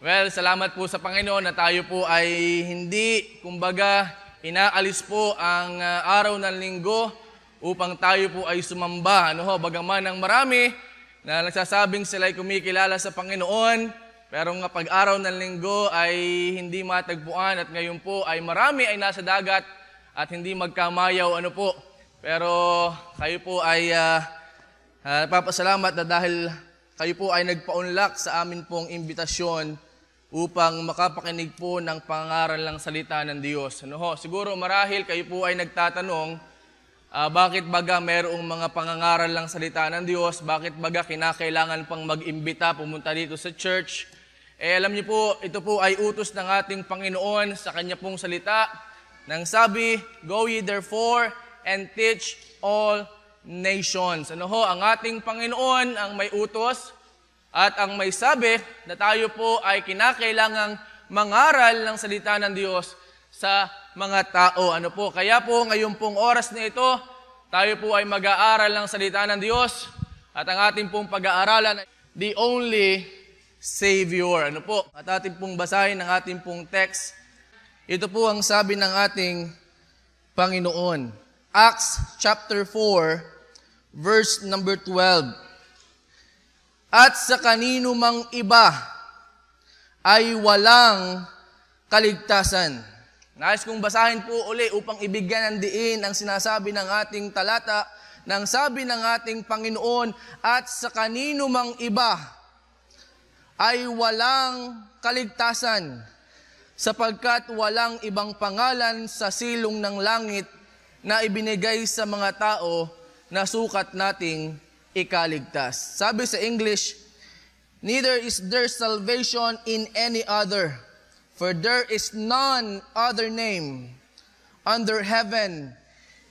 Well, salamat po sa Panginoon na tayo po ay hindi, kumbaga, inaalis po ang araw ng linggo upang tayo po ay sumamba. Bagaman ang marami na nagsasabing sila ay kumikilala sa Panginoon, pero nga pag-araw ng linggo ay hindi matagpuan at ngayon po ay marami ay nasa dagat at hindi magkamayaw. Pero kayo po ay papasalamat na dahil kayo po ay nagpaunlak sa amin pong imbitasyon upang makapakinig po ng pangaral ng salita ng Diyos. Siguro marahil kayo po ay nagtatanong, bakit baga mayroong mga pangangaral ng salita ng Diyos? Bakit baga kinakailangan pang mag-imbita pumunta dito sa church? Alam niyo po, ito po ay utos ng ating Panginoon sa Kanya pong salita. Nang sabi, "Go ye therefore and teach all nations." Ang ating Panginoon ang may utos at ang may sabi na tayo po ay kinakailangang mangaral ng salita ng Diyos sa mga tao. Kaya po ngayon pong oras na ito, tayo po ay mag-aaral ng salita ng Diyos at ang ating pong pag-aaralan ay the only Savior. At ating pong basahin ang ating pong text. Ito po ang sabi ng ating Panginoon. Acts chapter 4, verse number 12. At sa kanino mang iba ay walang kaligtasan. Nais kong basahin po uli upang ibigyan ng diin ang sinasabi ng ating talata, nang sabi ng ating Panginoon, at sa kanino mang iba ay walang kaligtasan, sapagkat walang ibang pangalan sa silong ng langit na ibinigay sa mga tao na sukat nating ikaligtas. Sabi sa English, "Neither is there salvation in any other, for there is none other name under heaven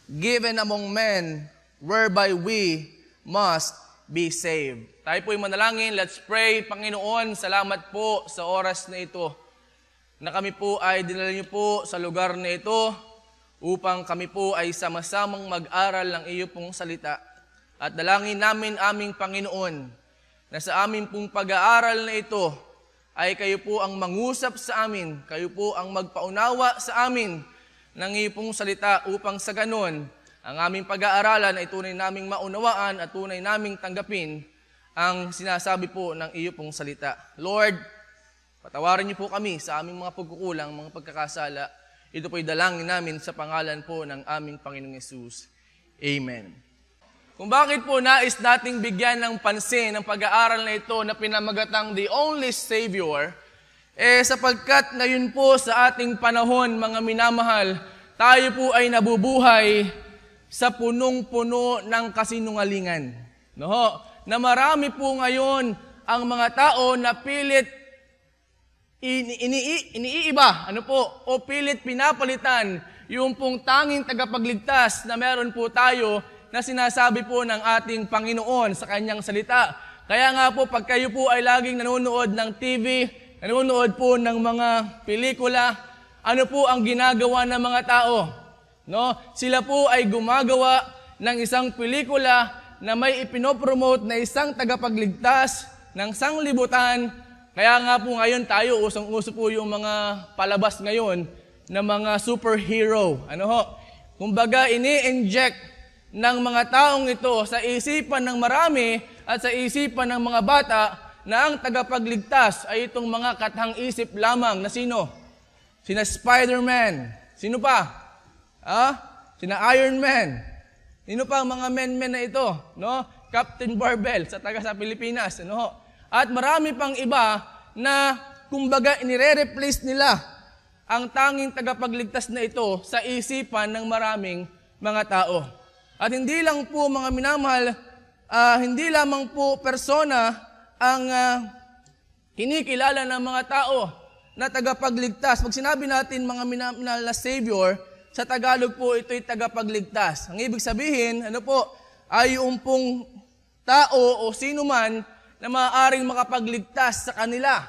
given among men whereby we must be saved." Tayo po'y manalangin. Let's pray. Panginoon, salamat po sa oras na ito na kami po ay dinala niyo po sa lugar na ito upang kami po ay sama-samang mag-aral ng iyo pong salita. At dalangin namin aming Panginoon na sa amin pong pag-aaral na ito ay kayo po ang mangusap sa amin, kayo po ang magpaunawa sa amin ng iyo pong salita upang sa ganon ang aming pag-aaralan ay tunay naming maunawaan at tunay naming tanggapin ang sinasabi po ng iyo pong salita. Lord, patawarin niyo po kami sa aming mga pagkukulang, mga pagkakasala. Ito po'y dalangin namin sa pangalan po ng aming Panginoong Yesus. Amen. Kung bakit po nais nating bigyan ng pansin ang pag-aaral na ito na pinamagatang The Only Savior, sapagkat ngayon po sa ating panahon, mga minamahal, tayo po ay nabubuhay sa punong-puno ng kasinungalingan. Na marami po ngayon ang mga tao na pilit iniiba, o pilit pinapalitan yung pong tanging tagapagligtas na meron po tayo na sinasabi po ng ating Panginoon sa kanyang salita. Kaya nga po, pag kayo po ay laging nanonood ng TV, nanonood po ng mga pelikula, ano po ang ginagawa ng mga tao? Sila po ay gumagawa ng isang pelikula na may ipinopromote na isang tagapagligtas ng sanglibutan. Kaya nga po ngayon tayo, usong-uso po yung mga palabas ngayon na mga superhero. Kumbaga, ini-inject ng mga taong ito sa isipan ng marami at sa isipan ng mga bata na ang tagapagligtas ay itong mga kathang-isip lamang na sino? Sina Spider-Man. Sino pa? Sina Iron Man. Sino pa ang mga men-men na ito? Captain Barbell sa Pilipinas. At marami pang iba na kumbaga inire-replace nila ang tanging tagapagligtas na ito sa isipan ng maraming mga tao. At hindi lang po mga minamahal, hindi lamang po persona ang kinikilala ng mga tao na tagapagligtas. Pag sinabi natin mga minamahal na Savior, sa Tagalog po ito'y tagapagligtas. Ang ibig sabihin, ay yung pong tao o sino man na maaaring makapagligtas sa kanila.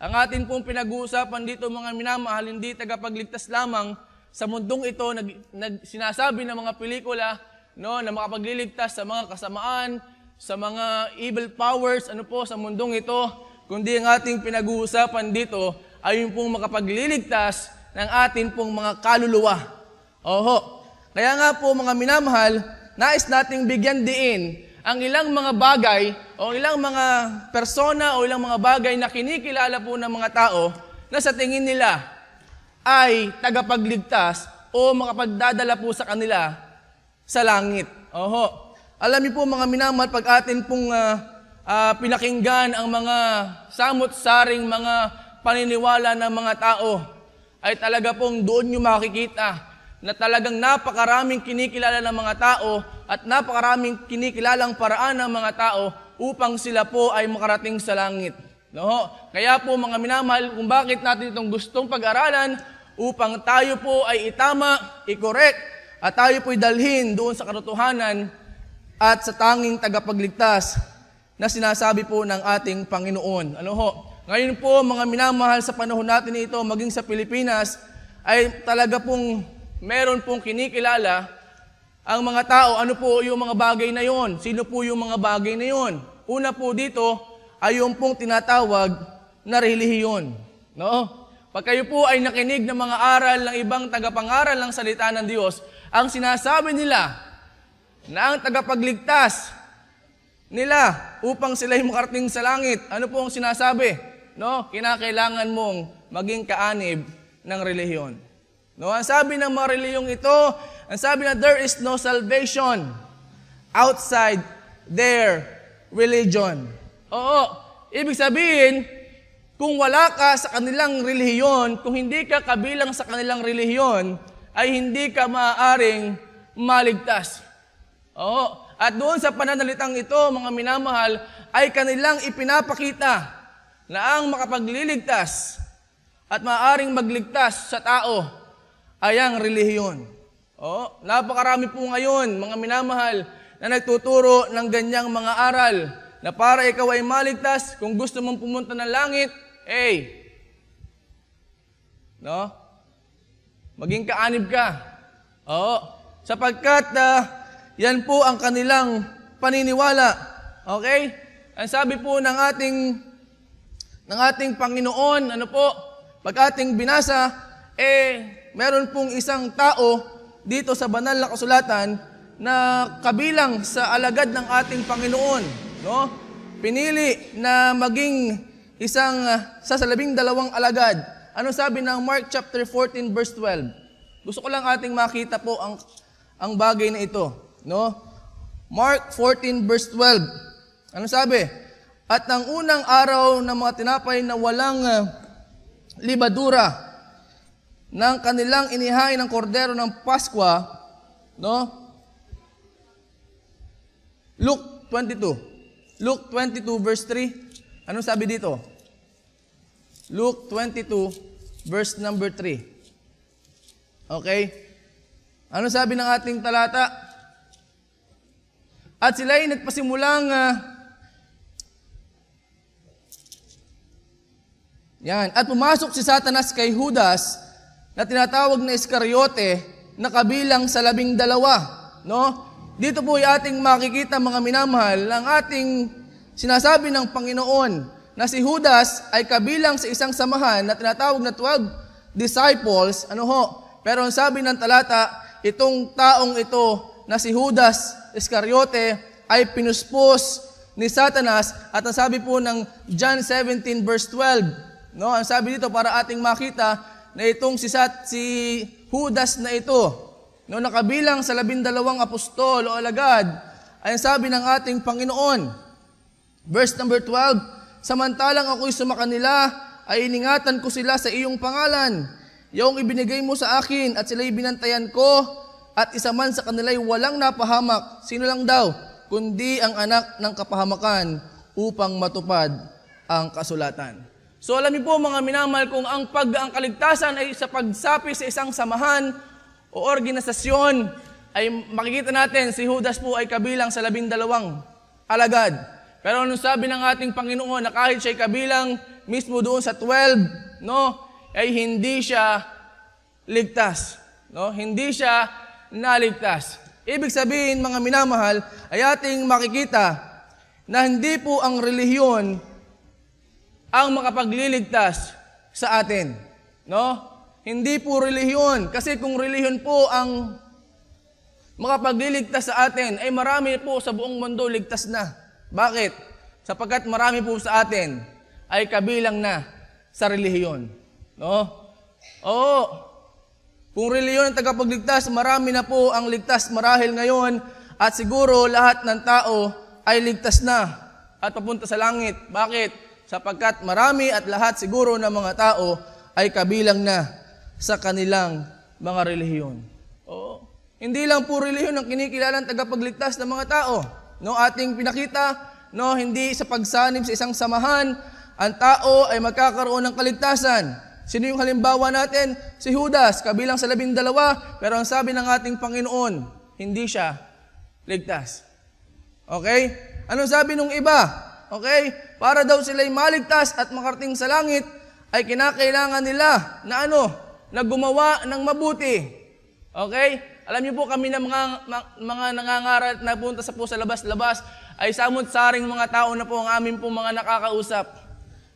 Ang atin pong pinag-uusapan dito mga minamahal, hindi tagapagligtas lamang sa mundong ito, sinasabi ng mga pelikula, na makapagliligtas sa mga kasamaan, sa mga evil powers, sa mundong ito, kundi ang ating pinag-uusapan dito ay yung pong makapagliligtas ng atin pong mga kaluluwa. Oho. Kaya nga po mga minamahal, nais nating bigyan diin ang ilang mga bagay o ilang mga persona o ilang mga bagay na kinikilala po ng mga tao na sa tingin nila ay tagapagligtas o makapagdadala po sa kanila sa langit. Oho. Alam niyo po mga minamahal, pag atin pong pinakinggan ang mga samot-saring mga paniniwala ng mga tao, ay talaga pong doon nyo makikita na talagang napakaraming kinikilala ng mga tao at napakaraming kinikilalang paraan ng mga tao upang sila po ay makarating sa langit. No? Kaya po mga minamahal, kung bakit natin itong gustong pag-aralan, upang tayo po ay itama, i-correct, at tayo po ay dalhin doon sa katotohanan at sa tanging tagapagligtas na sinasabi po ng ating Panginoon. Ano ho? Ngayon po mga minamahal, sa panahon natin ito, maging sa Pilipinas, ay talaga pong meron pong kinikilala ang mga tao. Ano po yung mga bagay na yon? Sino po yung mga bagay na yon? Una po dito ay yung pong tinatawag na relihiyon. No? Pag kayo po ay nakinig ng mga aral ng ibang tagapangaral ng salita ng Diyos, ang sinasabi nila na ang tagapagligtas nila upang sila'y makarating sa langit, ano po ang sinasabi? No? Kinakailangan mong maging kaanib ng relihiyon. No, ang sabi ng mga relihiyong ito, ang sabi na there is no salvation outside their religion. Oo, ibig sabihin, kung wala ka sa kanilang relihiyon, kung hindi ka kabilang sa kanilang relihiyon, ay hindi ka maaaring maligtas. Oo, at doon sa pananalitang ito, mga minamahal, ay kanilang ipinapakita na ang makapagliligtas at maaaring magligtas sa tao ay ang relihiyon. Oh, napakarami po ngayon, mga minamahal, na nagtuturo ng ganyang mga aral na para ikaw ay maligtas, kung gusto mong pumunta ng langit, no? Maging kaanib ka. Oo, sapagkat yan po ang kanilang paniniwala. Okay? Ang sabi po ng ating Panginoon, ano po, pag ating binasa, meron pong isang tao dito sa banal na kasulatan na kabilang sa alagad ng ating Panginoon, no? Pinili na maging isang sa 12 alagad. Ano sabi ng Mark chapter 14 verse 12? Gusto ko lang ating makita po ang bagay na ito, no? Mark 14 verse 12. Ano sabi? At ang unang araw ng mga tinapay na walang libadura ng kanilang inihain ng kordero ng Paskwa, no? Luke 22 verse 3. Anong sabi dito? Luke 22 verse number 3. Okay? Ano sabi ng ating talata? At sila'y nagpasimulang at pumasok si Satanas kay Judas na tinatawag na Iscariote na kabilang sa 12, no? Dito po ay ating makikita mga minamahal ang ating sinasabi ng Panginoon na si Judas ay kabilang sa isang samahan na tinatawag na 12 disciples, ano ho? Pero ang sabi ng talata, itong taong ito na si Judas Iscariote ay pinuspos ni Satanas at ang sabi po ng John 17 verse 12, no? Ang sabi dito para ating makita na itong si Judas na ito, no, nakabilang sa 12 apostol o alagad, ay sabi ng ating Panginoon, verse number 12, samantalang ako'y sumakanila, ay iningatan ko sila sa iyong pangalan, yung ibinigay mo sa akin, at sila'y binantayan ko, at isa man sa kanila'y walang napahamak, sino lang daw, kundi ang anak ng kapahamakan, upang matupad ang kasulatan. So alam niyo po mga minamahal, kung ang kaligtasan ay sa pagsapi sa isang samahan o organisasyon, ay makikita natin si Judas po ay kabilang sa 12 alagad. Pero anong sabi ng ating Panginoon na kahit siya ay kabilang mismo doon sa 12, no, ay hindi siya ligtas. No? Hindi siya naligtas. Ibig sabihin mga minamahal, ay ating makikita na hindi po ang relihiyon ang makapagliligtas sa atin. No? Hindi po relihiyon. Kasi kung relihiyon po ang makapagliligtas sa atin, ay marami po sa buong mundo ligtas na. Bakit? Sapagkat marami po sa atin ay kabilang na sa relihiyon. No? Oo. Kung relihiyon ang tagapagligtas, marami na po ang ligtas marahil ngayon at siguro lahat ng tao ay ligtas na at papunta sa langit. Bakit? Sapagkat marami at lahat siguro ng mga tao ay kabilang na sa kanilang mga relihiyon. Oo. Hindi lang po relihiyon ang kinikilala ng tagapagligtas ng mga tao. No, ating pinakita, no, hindi sa pagsanib sa isang samahan, ang tao ay magkakaroon ng kaligtasan. Sino yung halimbawa natin? Si Judas, kabilang sa 12, pero ang sabi ng ating Panginoon, hindi siya ligtas. Okay? Anong sabi nung iba? Okay? Para daw sila'y maligtas at makarating sa langit, ay kinakailangan nila na na gumawa ng mabuti. Okay? Alam niyo po kami na mga nangangaral na punta sa labas-labas, ay samot-saring mga tao na po ang amin po mga nakakausap.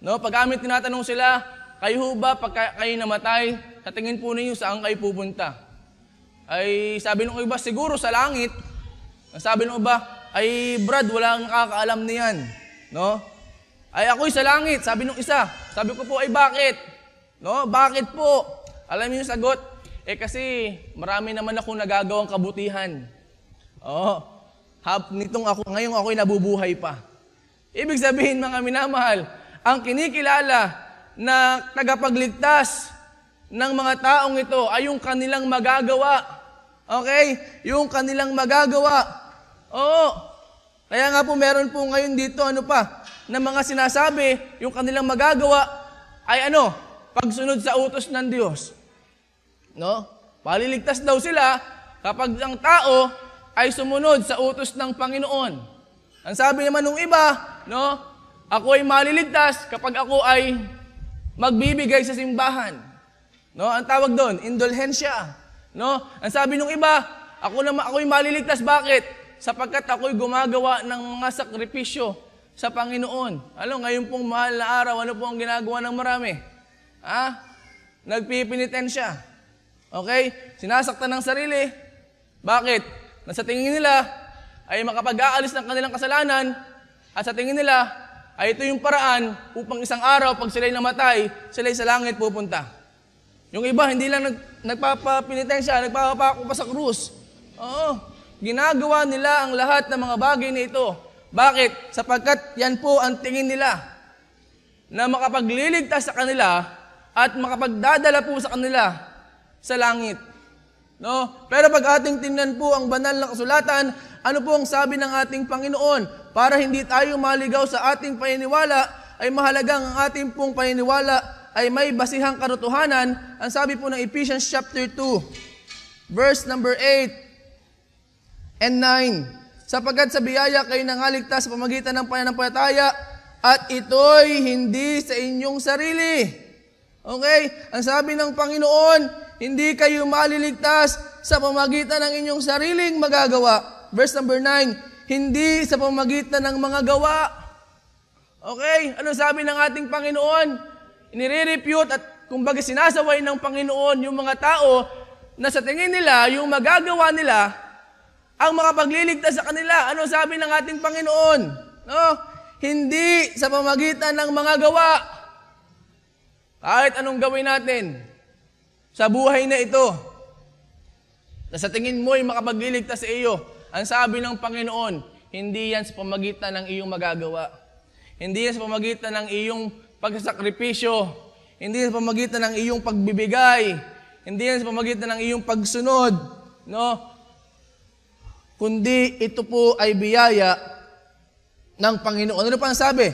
No? Pag amin tinatanong sila, kayo ba, pag kayo namatay, sa tingin po ninyo saan kayo pupunta? Ay sabi nung iba, siguro sa langit. Sabi nung iba, ay Brad, walang nakakaalam niyan. No? Ay ako'y sa langit, sabi nung isa. Sabi ko po, ay bakit? No? Bakit po? Alam niyo yung sagot? Kasi marami naman akong nagagawang kabutihan. Ngayong ako'y nabubuhay pa. Ibig sabihin mga minamahal, ang kinikilala na tagapagligtas ng mga taong ito ay yung kanilang magagawa. Okay? Yung kanilang magagawa. Oo. Kaya nga po meron po ngayon dito na mga sinasabi, yung kanilang magagawa ay pagsunod sa utos ng Diyos. No? Paliligtas daw sila kapag ang tao ay sumunod sa utos ng Panginoon. Ang sabi naman ng iba, ako ay maliligtas kapag ako ay magbibigay sa simbahan. No? Ang tawag doon, indulhensya. No? Ang sabi ng iba, ako'y maliligtas. Bakit? Sapagkat ako'y gumagawa ng mga sakripisyo sa Panginoon. Ngayon pong mahal na araw, ano po ang ginagawa ng marami? Nagpipinitensya. Okay? Sinasaktan ng sarili. Bakit? Sa tingin nila ay makapag-aalis ng kanilang kasalanan at sa tingin nila ay ito yung paraan upang isang araw, pag sila'y namatay, sila'y sa langit pupunta. Yung iba, hindi lang nagpapapinitensya, nagpapapako pa sa krus. Oo, ginagawa nila ang lahat ng mga bagay na ito. Bakit? Sapagkat yan po ang tingin nila na makapagliligtas sa kanila at makapagdadala po sa kanila sa langit. No? Pero pag ating tingnan po ang banal na kasulatan, ano po ang sabi ng ating Panginoon? Para hindi tayo maligaw sa ating paniniwala, ay mahalagang ang ating pong paniniwala ay may basihang katotohanan. Ang sabi po ng Ephesians chapter 2, verse number 8 and 9. Sapagkat sa biyaya kayo nangaligtas sa pamagitan ng pananampalataya, at ito'y hindi sa inyong sarili. Okay? Ang sabi ng Panginoon, hindi kayo maliligtas sa pamagitan ng inyong sariling magagawa. Verse number 9, hindi sa pamagitan ng mga gawa. Okay? Ano sabi ng ating Panginoon? Inire-refute at kumbaga sinasaway ng Panginoon yung mga tao na sa tingin nila, yung magagawa nila, ang makapagliligtas sa kanila. Ano sabi ng ating Panginoon? No? Hindi sa pamagitan ng mga gawa. Kahit anong gawin natin sa buhay na ito, na sa tingin mo ay makapagliligtas sa iyo, ang sabi ng Panginoon, hindi yan sa pamagitan ng iyong magagawa. Hindi yan sa pamagitan ng iyong pagsasakripisyo. Hindi yan sa pamagitan ng iyong pagbibigay. Hindi yan sa pamagitan ng iyong pagsunod. No? Kundi ito po ay biyaya ng Panginoon. Ano pa ang sabi?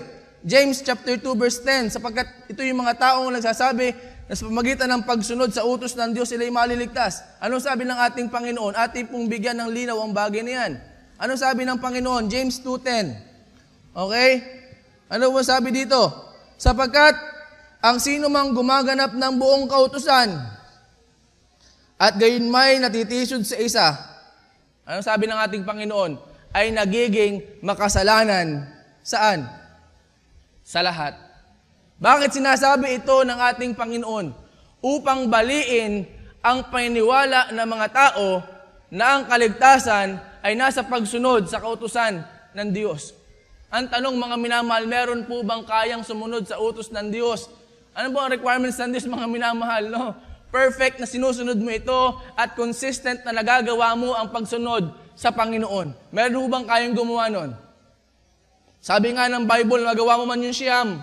James chapter 2 verse 10, sapagkat ito yung mga taong nagsasabi na sa pamagitan ng pagsunod sa utos ng Diyos, sila'y maliligtas. Anong sabi ng ating Panginoon? Ating pong bigyan ng linaw ang bagay na yan. Anong sabi ng Panginoon? James 2:10. Okay? Ano ba sabi dito? Sapagkat ang sino mang gumaganap ng buong kautusan at gayon may natitisod sa isa, anong sabi ng ating Panginoon? Ay nagiging makasalanan saan? Sa lahat. Bakit sinasabi ito ng ating Panginoon? Upang baliin ang paniniwala ng mga tao na ang kaligtasan ay nasa pagsunod sa kautusan ng Diyos. Ang tanong, mga minamahal, meron po bang kayang sumunod sa utos ng Diyos? Ano po ang requirements ng Diyos, mga minamahal? No? Perfect na sinusunod mo ito at consistent na nagagawa mo ang pagsunod sa Panginoon. Meron po bang kayang gumawa nun? Sabi nga ng Bible, magawa mo man yung siyam.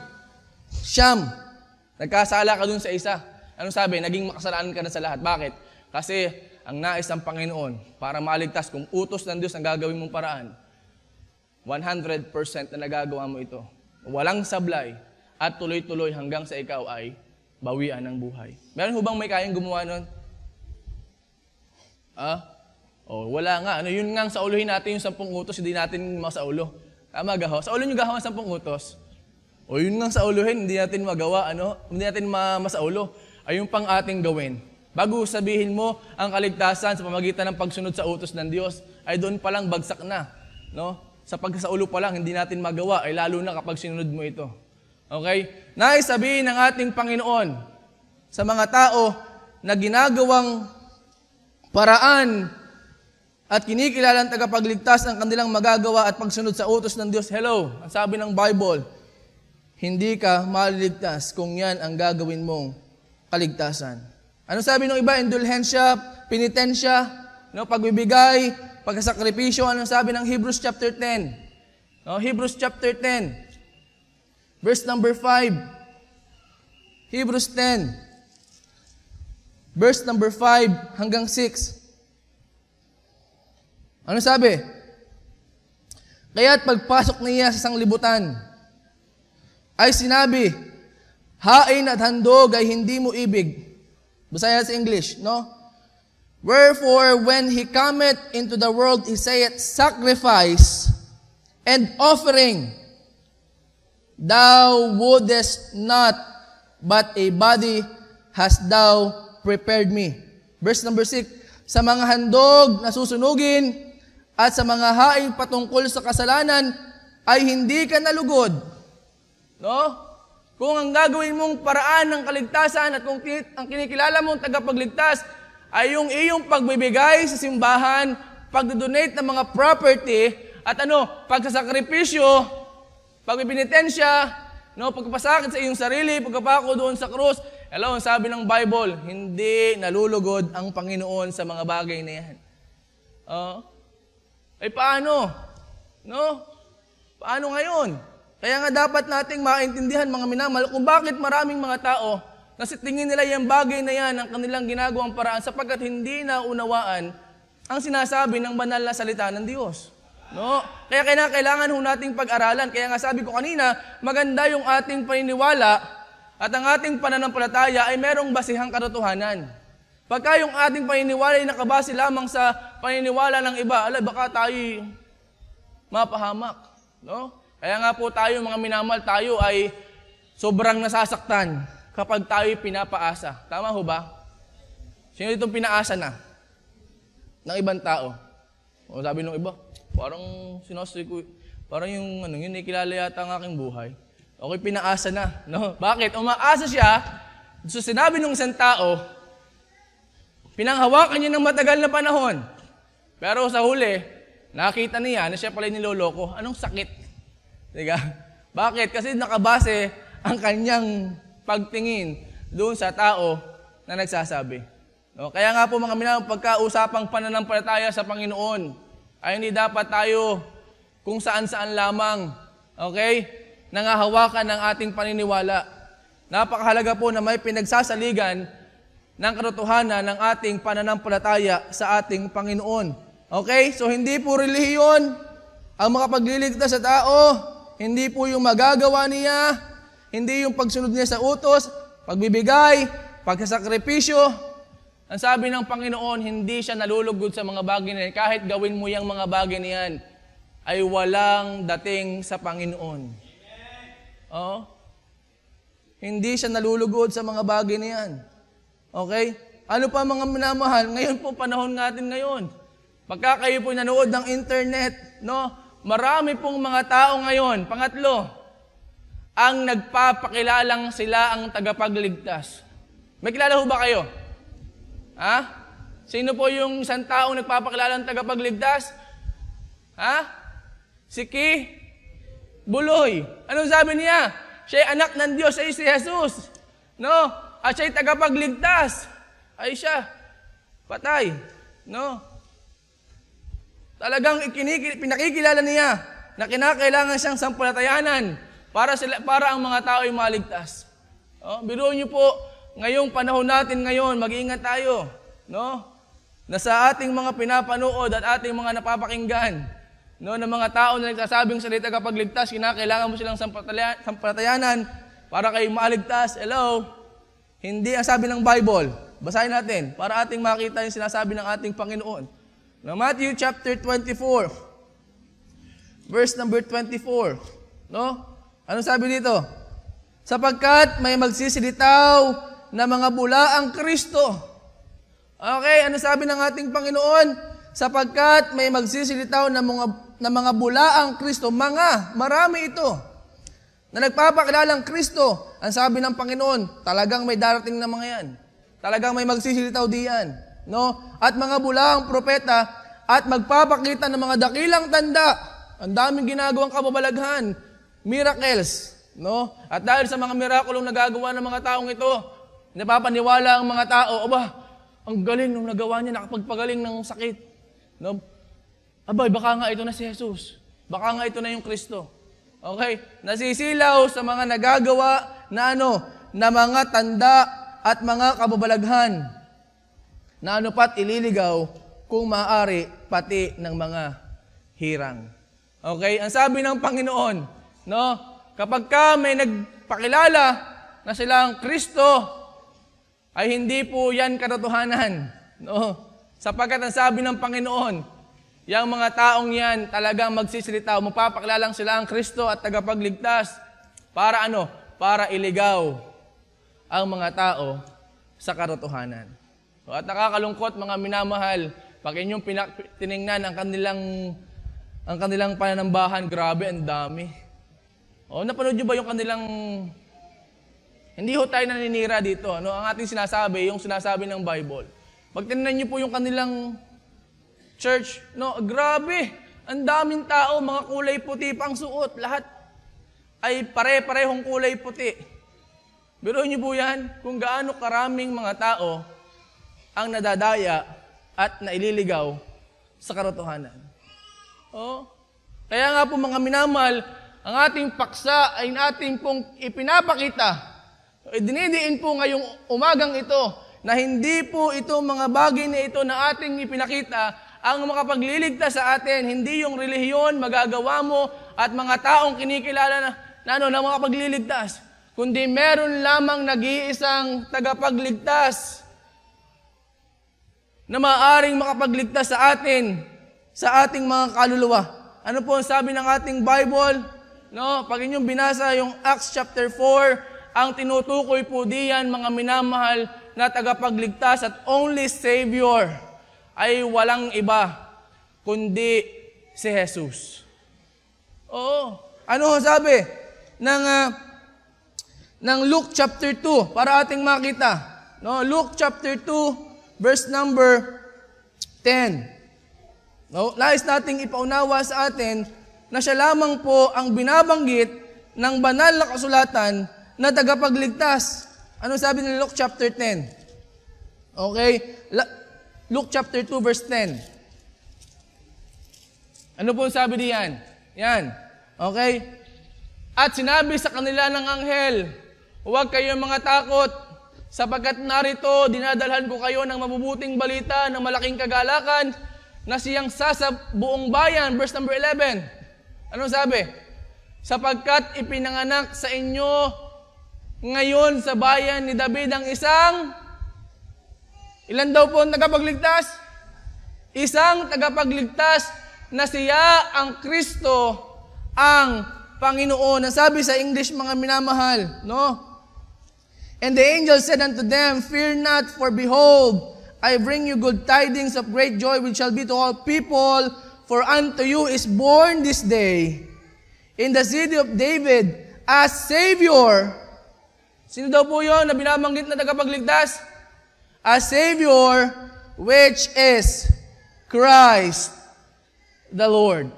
Nagkasala ka dun sa isa. Anong sabi? Naging makasalanan ka na sa lahat. Bakit? Kasi ang nais ng Panginoon para maligtas, kung utos ng Diyos ang gagawin mong paraan, 100% na nagagawa mo ito. Walang sablay at tuloy-tuloy hanggang sa ikaw ay bawian ng buhay. Meron ho bang may kayang gumawa nun? Wala nga. Yun nga sa uluhin natin yung 10 utos, hindi natin masaulo. Tama gaho? Sa ulo nyo gaho ang 10 utos. Yun nga sa uluhin, hindi natin magawa, hindi natin masaulo. Ayun pang ating gawin. Bago sabihin mo ang kaligtasan sa pamagitan ng pagsunod sa utos ng Diyos, ay doon pa lang bagsak na. No? Sa pagkasaulo pa lang, hindi natin magawa, ay lalo na kapag sinunod mo ito. Okay? Nais sabihin ng ating Panginoon sa mga tao na ginagawang paraan at kinikilalang tagapagligtas ang kanilang magagawa at pagsunod sa utos ng Diyos. Hello, ang sabi ng Bible, hindi ka maliligtas kung yan ang gagawin mong kaligtasan. Ano sabi ng iba? Indulhensya, penitensya, pagbibigay, pagkasakripisyo. Ano sabi ng Hebrews chapter 10? Hebrews chapter 10, verse number 5. Hebrews 10, verse number 5 hanggang 6. Ano sabi? Kaya't pagpasok niya sa sanglibutan, ay sinabi, hain at handog ay hindi mo ibig. Basaya sa English, no? Wherefore, when he cometh into the world, he saith, sacrifice and offering thou wouldest not, but a body hast thou prepared me. Verse number 6, sa mga handog na susunugin at sa mga haing patungkol sa kasalanan ay hindi ka nalugod. No? Kung ang gagawin mong paraan ng kaligtasan at kung ang kinikilala mong tagapagligtas ay yung iyong pagbibigay sa simbahan, pagdodonate ng mga property, at pagsasakripisyo, pagbibinitensya, pagpapasakit sa iyong sarili, pagpapako doon sa krus. Hello, ang sabi ng Bible, hindi nalulugod ang Panginoon sa mga bagay na yan. Paano? Paano ngayon? Kaya nga dapat nating maintindihan, mga minamahal, kung bakit maraming mga tao na tingin nila yung bagay na yan ang kanilang ginagawang paraan sapagkat hindi na unawaan ang sinasabi ng banal na salita ng Diyos. No? Kaya kailangan nating pag-aralan. Kaya nga sabi ko kanina, maganda yung ating paniniwala at ang ating pananampalataya ay merong basihang katotohanan. Pagka yung ating paniniwala ay nakabase lamang sa paniniwala ng iba, baka tayo mapahamak. No? Kaya nga po tayo, mga minamahal, tayo ay sobrang nasasaktan kapag tayo pinapaasa. Tama ho ba? Sino itong pinaasa na ng ibang tao? Sabi ng iba, parang parang yung yun ikilala yata ang aking buhay. Okay, pinaasa na. No? Bakit? Umaasa siya, so sinabi ng isang tao, pinanghawakan niya ng matagal na panahon. Pero sa huli, nakita niya na siya pala niloloko. Anong sakit? Diga? Bakit? Kasi nakabase ang kanyang pagtingin doon sa tao na nagsasabi. No? Kaya nga po mga minamahal, pagkausapang pananampalataya sa Panginoon, ay hindi dapat tayo kung saan-saan lamang, okay, nangahawakan ng ating paniniwala. Napakahalaga po na may pinagsasaligan ng katotohanan ng ating pananampalataya sa ating Panginoon. Okay? So hindi po relihiyon ang makapagliligtas sa tao, hindi po yung magagawa niya, hindi yung pagsunod niya sa utos, pagbibigay, pagkasakripisyo. Ang sabi ng Panginoon, hindi siya nalulugod sa mga bagay na yan. Kahit gawin mo yung mga bagay na yan, ay walang dating sa Panginoon. Hindi siya nalulugod sa mga bagay na yan. Okay? Ano pa mga minamahal? Ngayon po, panahon natin ngayon. Pagka kayo po nanood ng internet, marami pong mga tao ngayon. Pangatlo, ang nagpapakilalang sila ang tagapagligtas. May kilala ho ba kayo? Ha? Sino po yung isang taong nagpapakilalang tagapagligtas? Ha? Si Buloy. Anong sabi niya? Siya ay anak ng Diyos, ay si Jesus. No? At siya ay tagapagligtas. Ay siya. Patay. No? Talagang pinakikilala niya na kinakailangan siyang sampalatayanan para ang mga tao ay maligtas. Oh, biruin niyo po, ngayong panahon natin ngayon, mag-iingat tayo. No? Na sa ating mga pinapanood at ating mga napapakinggan, no, ng mga tao na nagsasabing salita kapag ligtas, kinakailangan mo silang sampalatayanan para kayo maligtas. Hello? Hindi ang sabi ng Bible. Basahin natin para ating makita yung sinasabi ng ating Panginoon. No, Matthew chapter 24, verse number 24. No? Anong sabi dito? Sapagkat may magsisilitaw na mga bulaang Kristo. Okay, ano sabi ng ating Panginoon? Sapagkat may magsisilitaw na mga bulaang Kristo, marami ito, na nagpapakilalang Kristo. Ang sabi ng Panginoon, talagang may darating na mga yan. Talagang may magsisilitaw diyan. No? At mga bulaang propeta, at magpapakita ng mga dakilang tanda. Ang daming ginagawang kababalaghan, miracles. No? At dahil sa mga mirakulong nagagawa ng mga taong ito, napapaniwala ang mga tao, ang galing nung nagawa niya, nakapagpagaling ng sakit. No? Abay, baka nga ito na si Jesus. Baka nga ito na yung Kristo. Okay? Nasisilaw sa mga nagagawa na na mga tanda at mga kababalaghan na pat ililigaw kung maaari pati ng mga hirang. Okay? Ang sabi ng Panginoon, no? Kapag may nagpakilala na sila ang Kristo, ay hindi po yan katotohanan. No? Sapagkat ang sabi ng Panginoon, yung mga taong yan talagang magsisilita, mapapakilalang sila ang Kristo at tagapagligtas para Para iligaw ang mga tao sa katotohanan. At nakakalungkot mga minamahal, pag inyong tiningnan ang kanilang pananambahan, grabe, ang dami. Napanood nyo ba yung kanilang... Hindi ho tayo naninira dito. Ang ating sinasabi, yung sinasabi ng Bible. Pag tinignan nyo po yung kanilang church, grabe. Ang daming tao, mga kulay puti pang suot. Lahat ay pare-parehong kulay puti. Biruin nyo po yan kung gaano karaming mga tao ang nadadaya at naililigaw sa katotohanan. Kaya nga po mga minamahal, ang ating paksa ay ating pong ipinapakita. Dinidiin po ngayong umagang ito na hindi po ito mga bagay na ito na ating ipinakita ang makapagliligtas sa atin. Hindi yung relihiyon magagawa mo at mga taong kinikilala na makapagliligtas. Kundi meron lamang nag-iisang tagapagligtas na maaaring makapagligtas sa atin, sa ating mga kaluluwa. Ano po ang sabi ng ating Bible? Pag inyong binasa yung Acts chapter 4, ang tinutukoy po diyan, mga minamahal na tagapagligtas at only Savior ay walang iba kundi si Jesus. Ano sabi ng Luke chapter 2 para ating makita? Luke chapter 2 verse number 10. Nais nating ipaunawa sa atin na siya lamang po ang binabanggit ng banal na kasulatan na tagapagligtas. Ano sabi ng Luke chapter 10? Okay? Luke chapter 2 verse 10. Ano po sabi diyan? Yan. Okay? At sinabi sa kanila ng anghel, huwag kayong mga takot, sapagkat narito dinadalhan ko kayo ng mabubuting balita ng malaking kagalakan na siyang sa buong bayan. Verse number 11. Ano sabi? Sapagkat ipinanganak sa inyo ngayon sa bayan ni David ang ilan daw po ang tagapagligtas? Isang tagapagligtas na siya ang Kristo, ang Panginoon. Nasabi sa English mga minamahal, And the angel said unto them, Fear not, for behold, I bring you good tidings of great joy, which shall be to all people, for unto you is born this day in the city of David as Savior. Sino daw po yun na binabanggit na tagapagligtas? As Savior, which is Christ the Lord.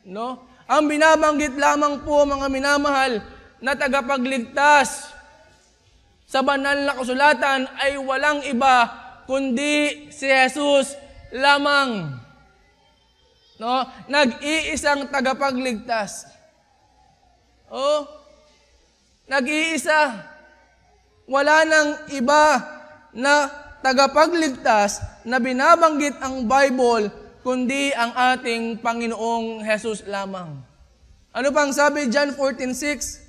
No? Ang binabanggit lamang po, mga minamahal, na tagapagligtas sa banal na kasulatan ay walang iba kundi si Jesus lamang. No? Nag-iisang tagapagligtas. Oh, nag-iisa. Wala nang iba na tagapagligtas na binabanggit ang Bible kundi ang ating Panginoong Jesus lamang. Ano pang sabi John 14:6?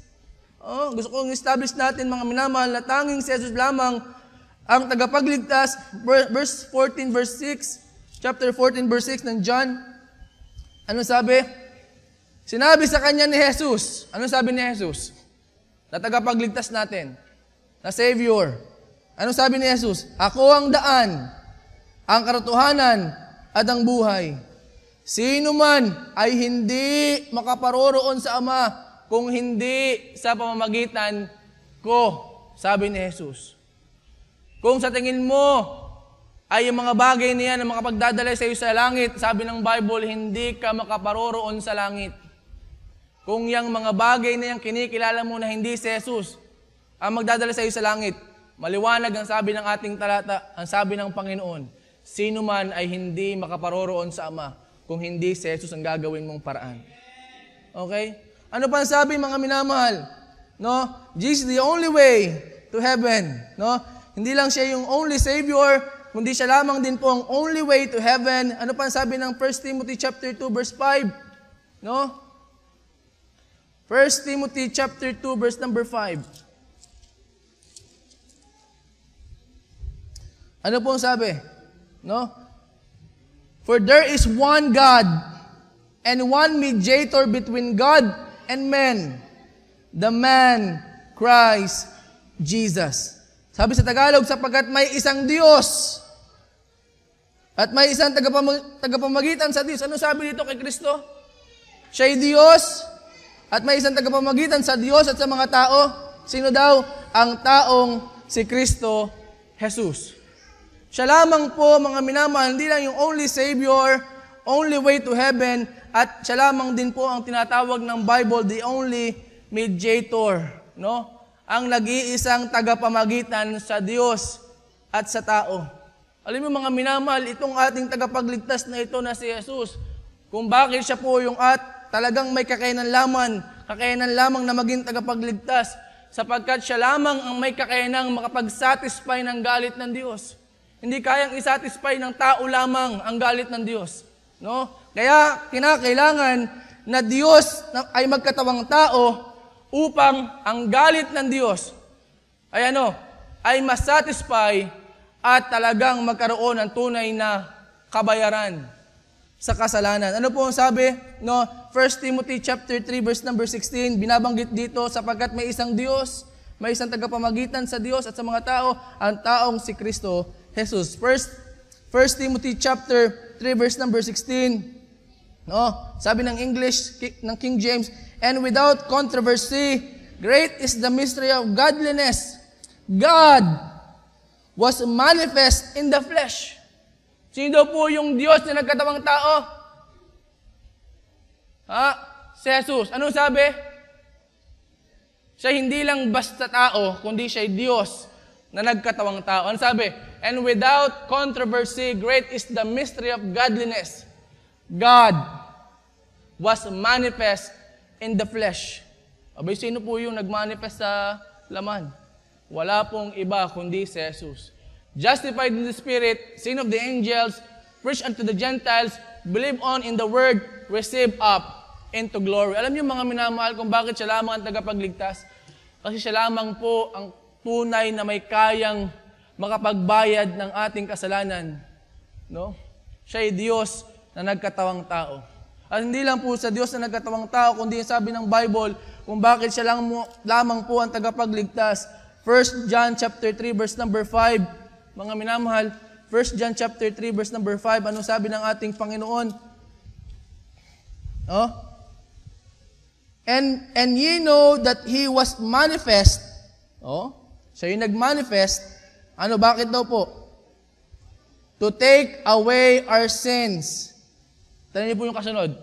Oh, gusto kong establish natin, mga minamahal, na tanging si Jesus lamang ang tagapagligtas. Verse 14, verse 6, chapter 14, verse 6 ng John. Ano sabi? Sinabi sa kanya ni Jesus. Ano sabi ni Jesus? Na tagapagligtas natin. Na Savior. Ano sabi ni Jesus? Ako ang daan, ang katotohanan, at ang buhay. Sino man ay hindi makaparoroon sa Ama kung hindi sa pamamagitan ko, sabi ni Jesus. Kung sa tingin mo ay yung mga bagay niya na makapagdadala sa iyo sa langit, sabi ng Bible, hindi ka makaparoroon sa langit. Kung yung mga bagay na yung kinikilala mo na hindi si Jesus ang magdadala sa iyo sa langit, maliwanag ang sabi ng ating talata, ang sabi ng Panginoon, sino man ay hindi makaparoroon sa Ama kung hindi si Jesus ang gagawin mong paraan. Okay? Ano pa ang sabi, mga minamahal? No? Jesus is the only way to heaven. No? Hindi lang siya yung only Savior, kundi siya lamang din po ang only way to heaven. Ano pa ang sabi ng 1 Timothy chapter 2 verse 5? No? 1 Timothy chapter 2 verse number 5. Ano po ang sabi? No? For there is one God and one mediator between God and men, the man Christ Jesus. Sabi sa Tagalog, sapagkat may isang Diyos at may isang tagapamagitan sa Diyos. Ano sabi dito kay Kristo? Siya'y Diyos at may isang tagapamagitan sa Diyos at sa mga tao. Sino daw? Ang taong si Kristo Jesus. Siya lamang po, mga minamahal, hindi lang yung only Savior, only way to heaven, at siya lamang din po ang tinatawag ng Bible, the only mediator, no? Ang nag-iisang tagapamagitan sa Diyos at sa tao. Alam mo, mga minamahal, itong ating tagapagligtas na ito na si Jesus, kung bakit siya po yung talagang may kakayanan lamang na maging tagapagligtas, sapagkat siya lamang ang may kakayanang makapag-satisfy ng galit ng Diyos. Hindi kayang isatisfy ng tao lamang ang galit ng Diyos. No? Kaya kinakailangan na Diyos ay magkatawang tao upang ang galit ng Diyos ay masatisfy at talagang magkaroon ng tunay na kabayaran sa kasalanan. Ano po ang sabi? No? 1 Timothy chapter 3 verse number 16, binabanggit dito, sapagkat may isang Diyos, may isang tagapamagitan sa Diyos at sa mga tao, ang taong si Kristo Jesus. 1 Timothy chapter 3 verse number 16. No, sabi ng English ng King James, and without controversy, great is the mystery of godliness. God was manifest in the flesh. Sino po yung Diyos na nagkatawang tao? Si Jesus. Anong sabi? Siya hindi lang basta tao, kundi siya Diyos na nagkatawang tao. Ano sabi? And without controversy, great is the mystery of godliness. God was manifest in the flesh. Abay, sino po yung nagmanifest sa laman? Wala pong iba kundi si Jesus. Justified in the Spirit, seen of the angels, preached unto the Gentiles, believe on in the Word, receive up into glory. Alam niyo, mga minamahal, kung bakit siya lamang ang tagapagligtas? Kasi siya lamang po ang tunay na may kayang makapagbayad ng ating kasalanan. No? Siya ay Diyos na nagkatawang tao. At hindi lang po sa Diyos na nagkatawang tao, kundi sabi ng Bible kung bakit siya lamang po ang tagapagligtas. 1 John chapter 3 verse number 5. Mga minamahal, 1 John chapter 3 verse number 5, ano sabi ng ating Panginoon? Oh? And ye know that He was manifest. Siya yung nag-manifest. Bakit daw po? To take away our sins. Tandaan niyo po yung kasunod.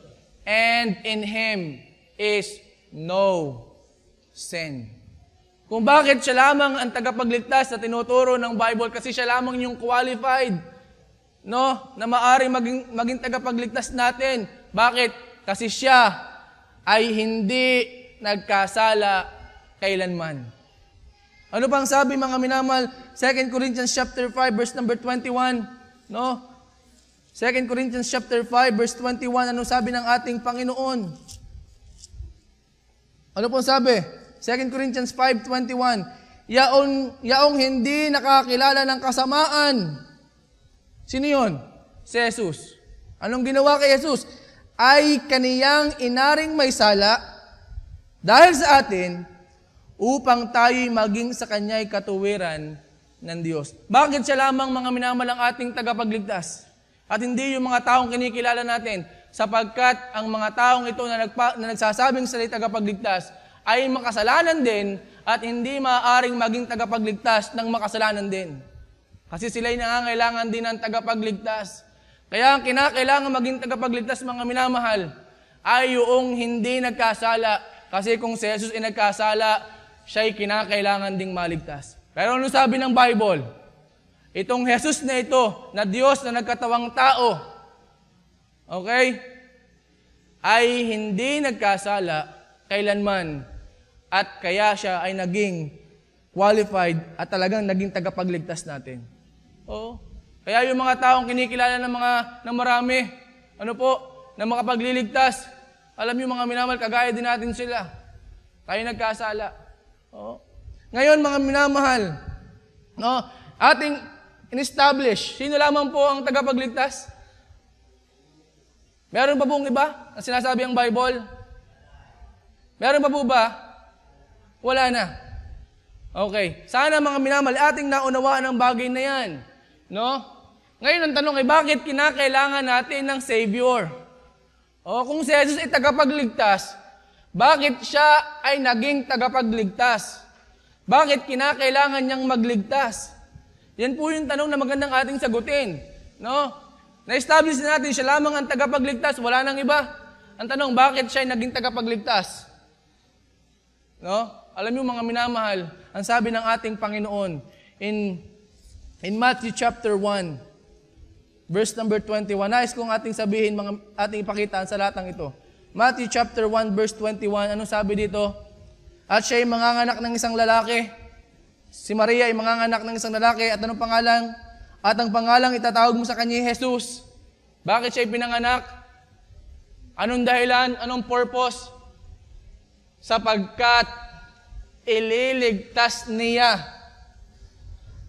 And in Him is no sin. Kung bakit siya lamang ang tagapagligtas na tinuturo ng Bible, kasi siya lamang yung qualified, na maaari maging tagapagligtas natin. Bakit? Kasi siya ay hindi nagkasala kailanman. Ano pang sabi mga minamahal? 2 Corinthians chapter 5 verse number 21, 2 Corinthians chapter 5 verse 21, ano sabi ng ating Panginoon? Ano pong sabi? 2 Corinthians 5:21, yaong hindi nakakilala ng kasamaan. Sino yun? Si Jesus. Anong ginawa kay Jesus? Ay kaniyang inaring may sala dahil sa atin upang tayo'y maging sa kanya'y katuwiran ng Diyos. Bakit siya lamang mga minamalang ating tagapagligtas? At hindi yung mga taong kinikilala natin, sapagkat ang mga taong ito na nagsasabing sila tagapagligtas ay makasalanan din at hindi maaaring maging tagapagligtas ng makasalanan din. Kasi sila'y nangangailangan din ng tagapagligtas. Kaya ang kinakailangan maging tagapagligtas mga minamahal ay yung hindi nagkasala. Kasi kung si Jesus ay nagkasala, siya'y kinakailangan ding maligtas. Pero ano sabi ng Bible? Itong Jesus na ito, na Diyos na nagkatawang tao, ay hindi nagkasala kailanman at kaya siya ay naging qualified at talagang naging tagapagligtas natin. Kaya yung mga taong kinikilala ng marami, na makapagliligtas, alam yung mga minamahal, kagaya din natin sila. Tayo nagkasala. Ngayon mga minamahal, ating in-establish, sino lamang po ang tagapagligtas? Meron pa pong iba na sinasabi ang Bible? Meron pa po ba? Wala na. Sana mga minamahal, ating naunawaan ang bagay na yan. Ngayon ang tanong ay bakit kinakailangan natin ng Savior? Kung si Jesus ay tagapagligtas, bakit siya ay naging tagapagligtas? Bakit kinakailangan niyang magligtas? Yan po yung tanong na magandang ating sagutin. Na-establish na natin siya lamang ang tagapagligtas, wala nang iba. Ang tanong, bakit siya ay naging tagapagligtas? Alam niyo mga minamahal, ang sabi ng ating Panginoon in Matthew chapter 1, verse number 21. Nais kong ating sabihin, ating ipakita sa latang ito. Matthew chapter 1, verse 21. Anong sabi dito? At siya ay manganganak ng isang lalaki. Si Maria ay manganganak ng isang lalaki. At anong pangalan? At ang pangalang itatawag mo sa kanya Jesus. Bakit siya ay pinanganak? Anong dahilan? Anong purpose? Sapagkat ililigtas niya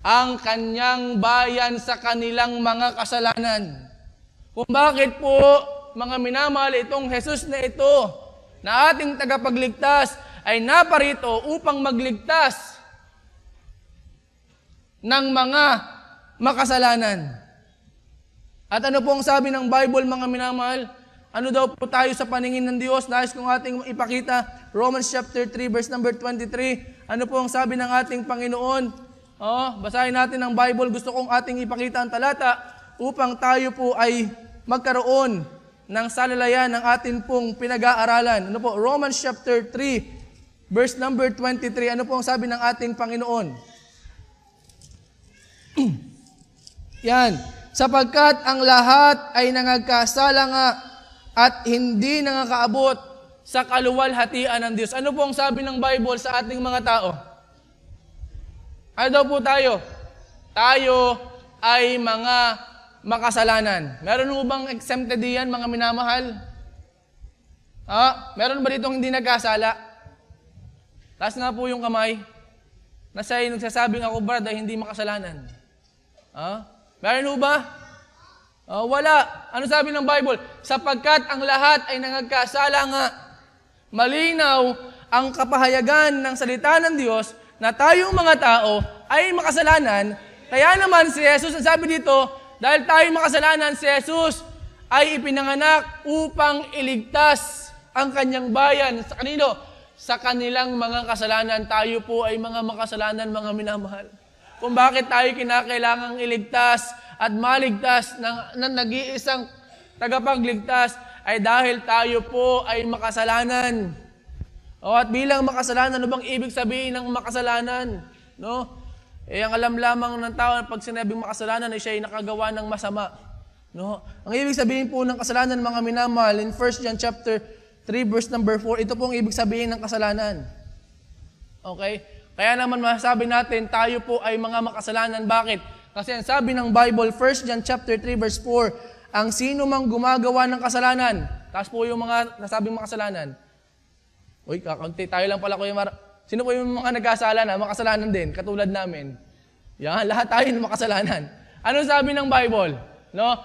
ang kanyang bayan sa kanilang mga kasalanan. Kung bakit po, mga minamahal, itong Jesus na ito, na ating tagapagligtas, ay naparito upang magligtas ng mga makasalanan. At ano po ang sabi ng Bible, mga minamahal? Ano daw po tayo sa paningin ng Diyos? Nais kong ating ipakita, Romans chapter 3, verse number 23. Ano po ang sabi ng ating Panginoon? Basahin natin ang Bible. Gusto kong ating ipakita ang talata upang tayo po ay magkaroon ng salalayan ng atin pong pinag-aaralan. Ano po? Romans chapter 3, verse number 23. Ano po ang sabi ng ating Panginoon? Yan. Sapagkat ang lahat ay nangagkasala nga at hindi nangakaabot sa kaluwalhatian ng Diyos. Ano po ang sabi ng Bible sa ating mga tao? Ano daw po tayo? Tayo ay mga makasalanan. Meron mo bang exempted diyan, mga minamahal? Meron ba ditong hindi nagkasala? Taas nga po yung kamay. Na siya ay nagsasabing ako, brad, ay hindi makasalanan. Meron mo ba? Wala. Ano sabi ng Bible? Sapagkat ang lahat ay nangagkasala nga. Malinaw ang kapahayagan ng salita ng Diyos na tayong mga tao ay makasalanan. Kaya naman si Jesus, ang sabi dito, dahil tayo makasalanan, si Jesus ay ipinanganak upang iligtas ang kanyang bayan. Sa kanino? Sa kanilang mga kasalanan. Tayo po ay mga makasalanan, mga minamahal. Kung bakit tayo kinakailangang iligtas at maligtas ng nag-iisang tagapagligtas, ay dahil tayo po ay makasalanan. At bilang makasalanan, ano bang ibig sabihin ng makasalanan? No? Ang alam lamang ng tao pag sinabing makasalanan ay siya ay nakagawa ng masama. No? Ang ibig sabihin po ng kasalanan, mga minamahal, in 1 John chapter 3 verse number 4, ito po ang ibig sabihin ng kasalanan. Okay? Kaya naman masasabi natin, tayo po ay mga makasalanan. Bakit? Kasi ang sabi ng Bible, 1 John chapter 3 verse 4, ang sino mang gumagawa ng kasalanan, taas po yung mga nasabing makasalanan. Uy, kakaunti, tayo lang pala Kuya Mar. Sino po yung mga nagkasala na, makasalanan din, katulad namin? Yan, lahat tayo ng makasalanan. Ano sabi ng Bible? No?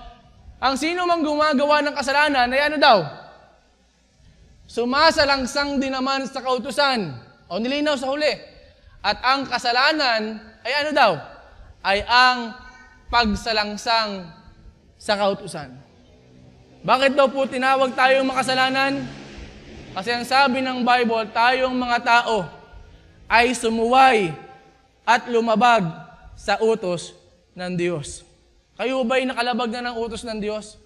Ang sino mang gumagawa ng kasalanan, ay ano daw? Sumasalangsang din naman sa kautusan. O nilinaw sa huli. At ang kasalanan, ay ano daw? Ay ang pagsalangsang sa kautusan. Bakit daw po tinawag tayong makasalanan? Kasi ang sabi ng Bible, tayong mga tao ay sumuway at lumabag sa utos ng Diyos. Kayo ba'y nakalabag na ng utos ng Diyos?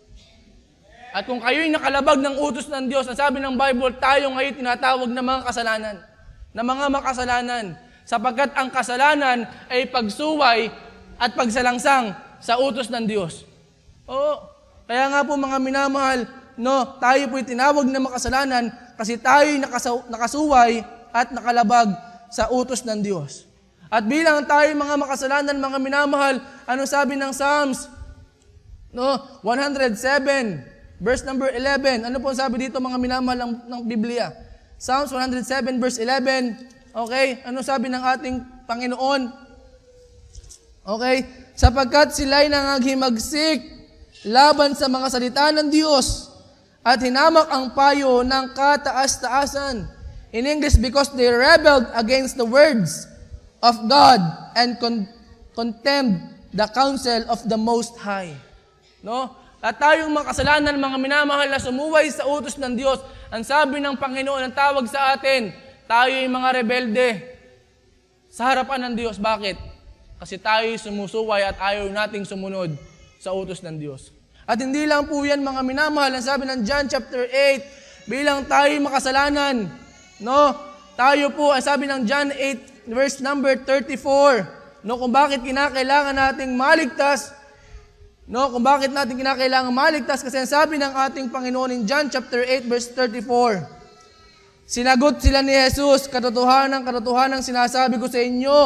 At kung kayo'y nakalabag ng utos ng Diyos, ang sabi ng Bible, tayo ngayon tinatawag na mga kasalanan, na mga makasalanan, sapagkat ang kasalanan ay pagsuway at pagsalangsang sa utos ng Diyos. Oo. Kaya nga po mga minamahal, no, tayo po'y tinawag na makasalanan kasi tayo'y nakasuway at nakalabag sa utos ng Diyos. At bilang tayo mga makasalanan, mga minamahal, ano sabi ng Psalms? No, 107, verse number 11. Ano po sabi dito mga minamahal ng Biblia? Psalms 107, verse 11. Okay, ano sabi ng ating Panginoon? Okay, sapagkat sila'y nangaghimagsik laban sa mga salita ng Diyos at hinamak ang payo ng kataas-taasan. In English, because they rebelled against the words of God and contemned the counsel of the Most High. No? At tayong mga kasalanan, mga minamahal na sumuway sa utos ng Diyos, ang sabi ng Panginoon, ang tawag sa atin, tayo yung mga rebelde sa harapan ng Diyos. Bakit? Kasi tayo sumusuway at ayaw nating sumunod sa utos ng Diyos. At hindi lang po yan mga minamahal, ang sabi ng John chapter 8, bilang tayo makasalanan, no? Tayo po, ang sabi ng John 8, verse number 34, no? Kung bakit kinakailangan nating maligtas, no? Kung bakit natin kinakailangan maligtas, kasi ang sabi ng ating Panginoon in John chapter 8, verse 34, sinagot sila ni Jesus, katotohanan sinasabi ko sa inyo,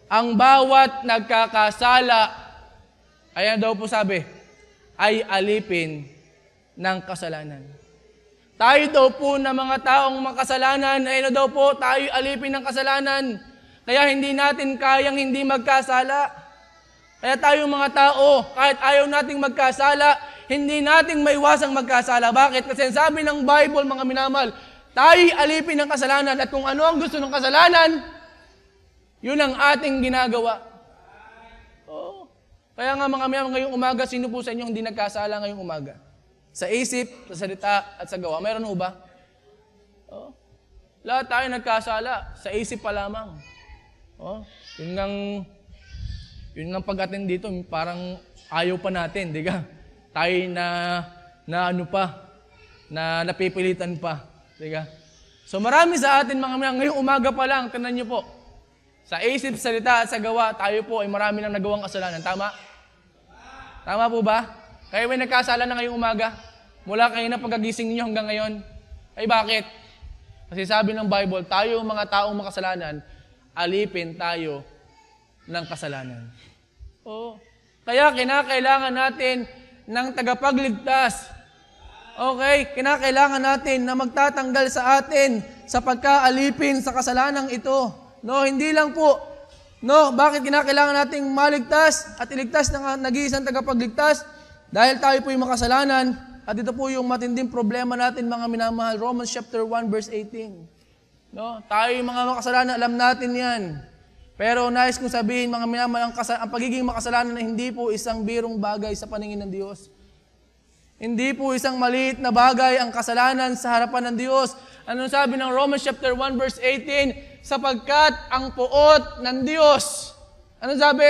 ang bawat nagkakasala, ayan daw po sabi, ay alipin ng kasalanan. Tayo daw po na mga taong makasalanan, ay daw po tayo alipin ng kasalanan. Kaya hindi natin kayang hindi magkasala. Kaya tayong mga tao, kahit ayaw nating magkasala, hindi nating maiwasang magkasala. Bakit? Kasi sabi ng Bible, mga minamahal, tayo alipin ng kasalanan at kung ano ang gusto ng kasalanan, yun ang ating ginagawa. Oo. Kaya nga mga minamahal, ngayong umaga, sino po sa inyo hindi nagkasala ngayong umaga? Sa isip, sa salita, at sa gawa. Mayroon ho ba? Oo. Lahat tayo nagkasala. Sa isip pa lamang. Oo. Yun ng pag-attend dito, parang ayaw pa natin, di ka? Tayo na napipilitan pa. Di ka? So marami sa atin mga minamahal, ngayong umaga pa lang, tingnan niyo po. Sa isip, salita, at sa gawa, tayo po ay marami nang nagawang kasalanan. Tama? Tama po ba? Kayo may nagkasala na ngayong umaga? Mula kayo na pagkagising niyo hanggang ngayon? Ay bakit? Kasi sabi ng Bible, tayo mga taong makasalanan, alipin tayo ng kasalanan. Oo. Kaya kinakailangan natin ng tagapagligtas. Okay? Kinakailangan natin na magtatanggal sa atin sa pagkaalipin sa kasalanang ito. No, hindi lang po. No, bakit kinakailangan nating maligtas at iligtas ng nag-iisang tagapagligtas? Dahil tayo po yung makasalanan at ito po yung matinding problema natin mga minamahal. Romans chapter 1 verse 18. No, tayo yung mga makasalanan, alam natin 'yan. Pero nais kong sabihin mga minamahal, ang pagiging makasalanan na hindi po isang birong bagay sa paningin ng Diyos. Hindi po isang maliit na bagay ang kasalanan sa harapan ng Diyos. Ano sabi ng Romans chapter 1 verse 18? Sapagkat ang puot ng Diyos. Ano sabi?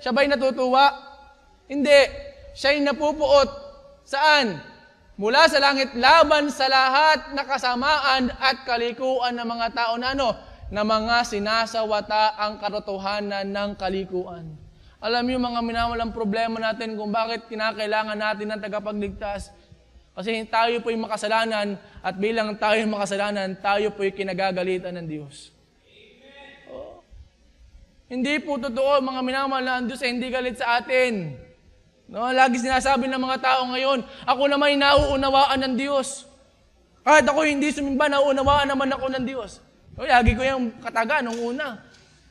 Siya ba'y natutuwa? Hindi. Siya'y napupuot. Saan? Mula sa langit laban sa lahat na kasamaan at kalikuan ng mga tao na na mga sinasawata ang katotohanan ng kalikuan. Alam niyo mga minamalang problema natin kung bakit kinakailangan natin ng tagapagligtas. Kasi tayo po'y makasalanan at bilang tayo makasalanan, tayo po'y kinagagalitan ng Diyos. Oh. Hindi po totoo mga minamahal na ang Diyos ay hindi galit sa atin. No, lagi sinasabi ng mga tao ngayon, ako naman ay nauunawaan ng Diyos. Kahit ako hindi sumimba, nauunawaan naman ako ng Diyos. O, lagi ko yung kataga nung una.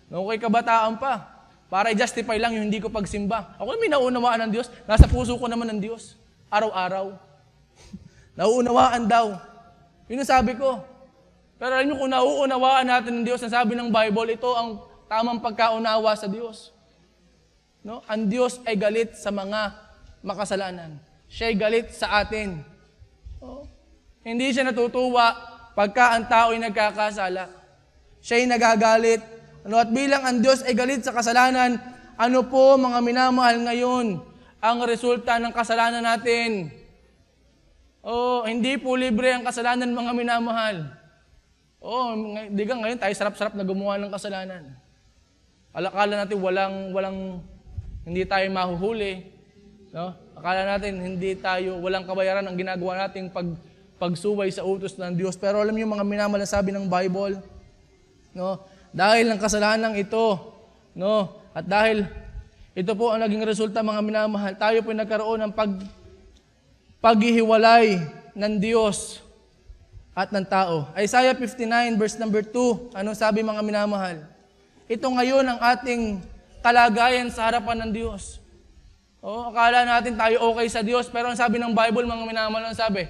Nung kay kabataan pa. Para i-justify lang yung hindi ko pagsimba. Ako may nauunawaan ng Diyos. Nasa puso ko naman ng Diyos. Araw-araw. Nauunawaan daw. Yun ang sabi ko. Pero alam nyo kung nauunawaan natin ng Diyos, ang sabi ng Bible, ito ang tamang pagkaunawa sa Diyos. No? Ang Diyos ay galit sa mga makasalanan. Siya ay galit sa atin. Oh. Hindi siya natutuwa pagka ang tao ay nagkakasala. Siya ay nagagalit. At bilang ang Diyos ay galit sa kasalanan, ano po mga minamahal ngayon ang resulta ng kasalanan natin? Oh, hindi po libre ang kasalanan mga minamahal. Oh, di ka ngayon tayo sarap-sarap na gumawa ng kasalanan. Akala natin hindi tayo mahuhuli. No? Akala natin walang kabayaran ang ginagawa nating pagsuway sa utos ng Diyos. Pero alam niyo mga minamahal, sabi ng Bible, no? Dahil ng kasalanan ito, no? At dahil ito po ang naging resulta mga minamahal, tayo po nagkaroon ng paghihiwalay ng Diyos at ng tao. Isaiah 59 verse number 2, anong sabi mga minamahal? Ito ngayon ang ating kalagayan sa harapan ng Diyos. Oh, akala natin tayo okay sa Diyos, pero ang sabi ng Bible mga minamahal, ang sabi?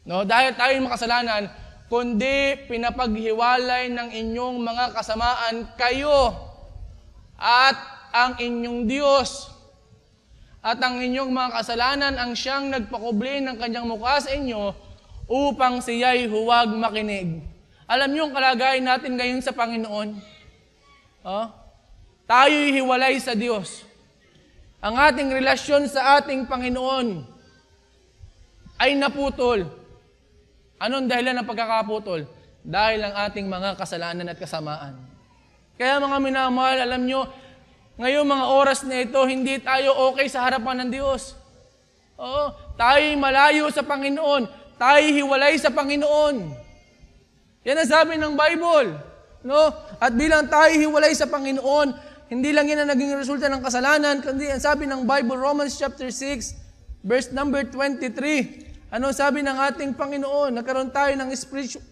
No, dahil tayo makasalanan, kundi pinapaghiwalay ng inyong mga kasamaan kayo at ang inyong Diyos at ang inyong mga kasalanan ang siyang nagpakubli ng kanyang mukha sa inyo upang siya'y huwag makinig. Alam niyo ang kalagayan natin ngayon sa Panginoon? Oh? Tayo'y hiwalay sa Diyos. Ang ating relasyon sa ating Panginoon ay naputol. Anong dahilan ng pagkakaputol? Dahil ang ating mga kasalanan at kasamaan. Kaya mga minamahal, alam nyo, ngayon mga oras na ito, hindi tayo okay sa harapan ng Diyos. Oo, tayo'y malayo sa Panginoon. Tayo'y hiwalay sa Panginoon. Yan ang sabi ng Bible. No? At bilang tayo'y hiwalay sa Panginoon, hindi lang yan ang naging resulta ng kasalanan, kundi ang sabi ng Bible, Romans chapter 6, verse number 23, ano sabi ng ating Panginoon? Nagkaroon tayo ng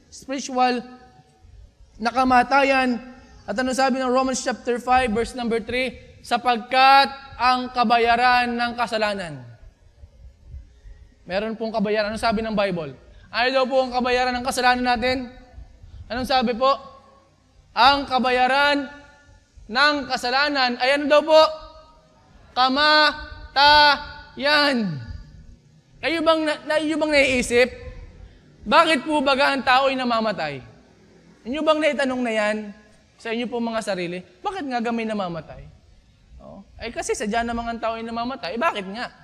spiritual na kamatayan. At ano sabi ng Romans chapter 5, verse number 3? Sapagkat ang kabayaran ng kasalanan. Meron pong kabayaran. Ano sabi ng Bible? Ano daw po ang kabayaran ng kasalanan natin? Anong sabi po? Ang kabayaran ng kasalanan ay ano daw po? Kamatayan. Kayo bang naiisip? Bakit po baga ang tao ay namamatay? Inyo bang naitanong na yan sa inyo po mga sarili? Bakit nga gamay namamatay? Oh. Ay kasi sadya namang ang tao ay namamatay. Bakit nga?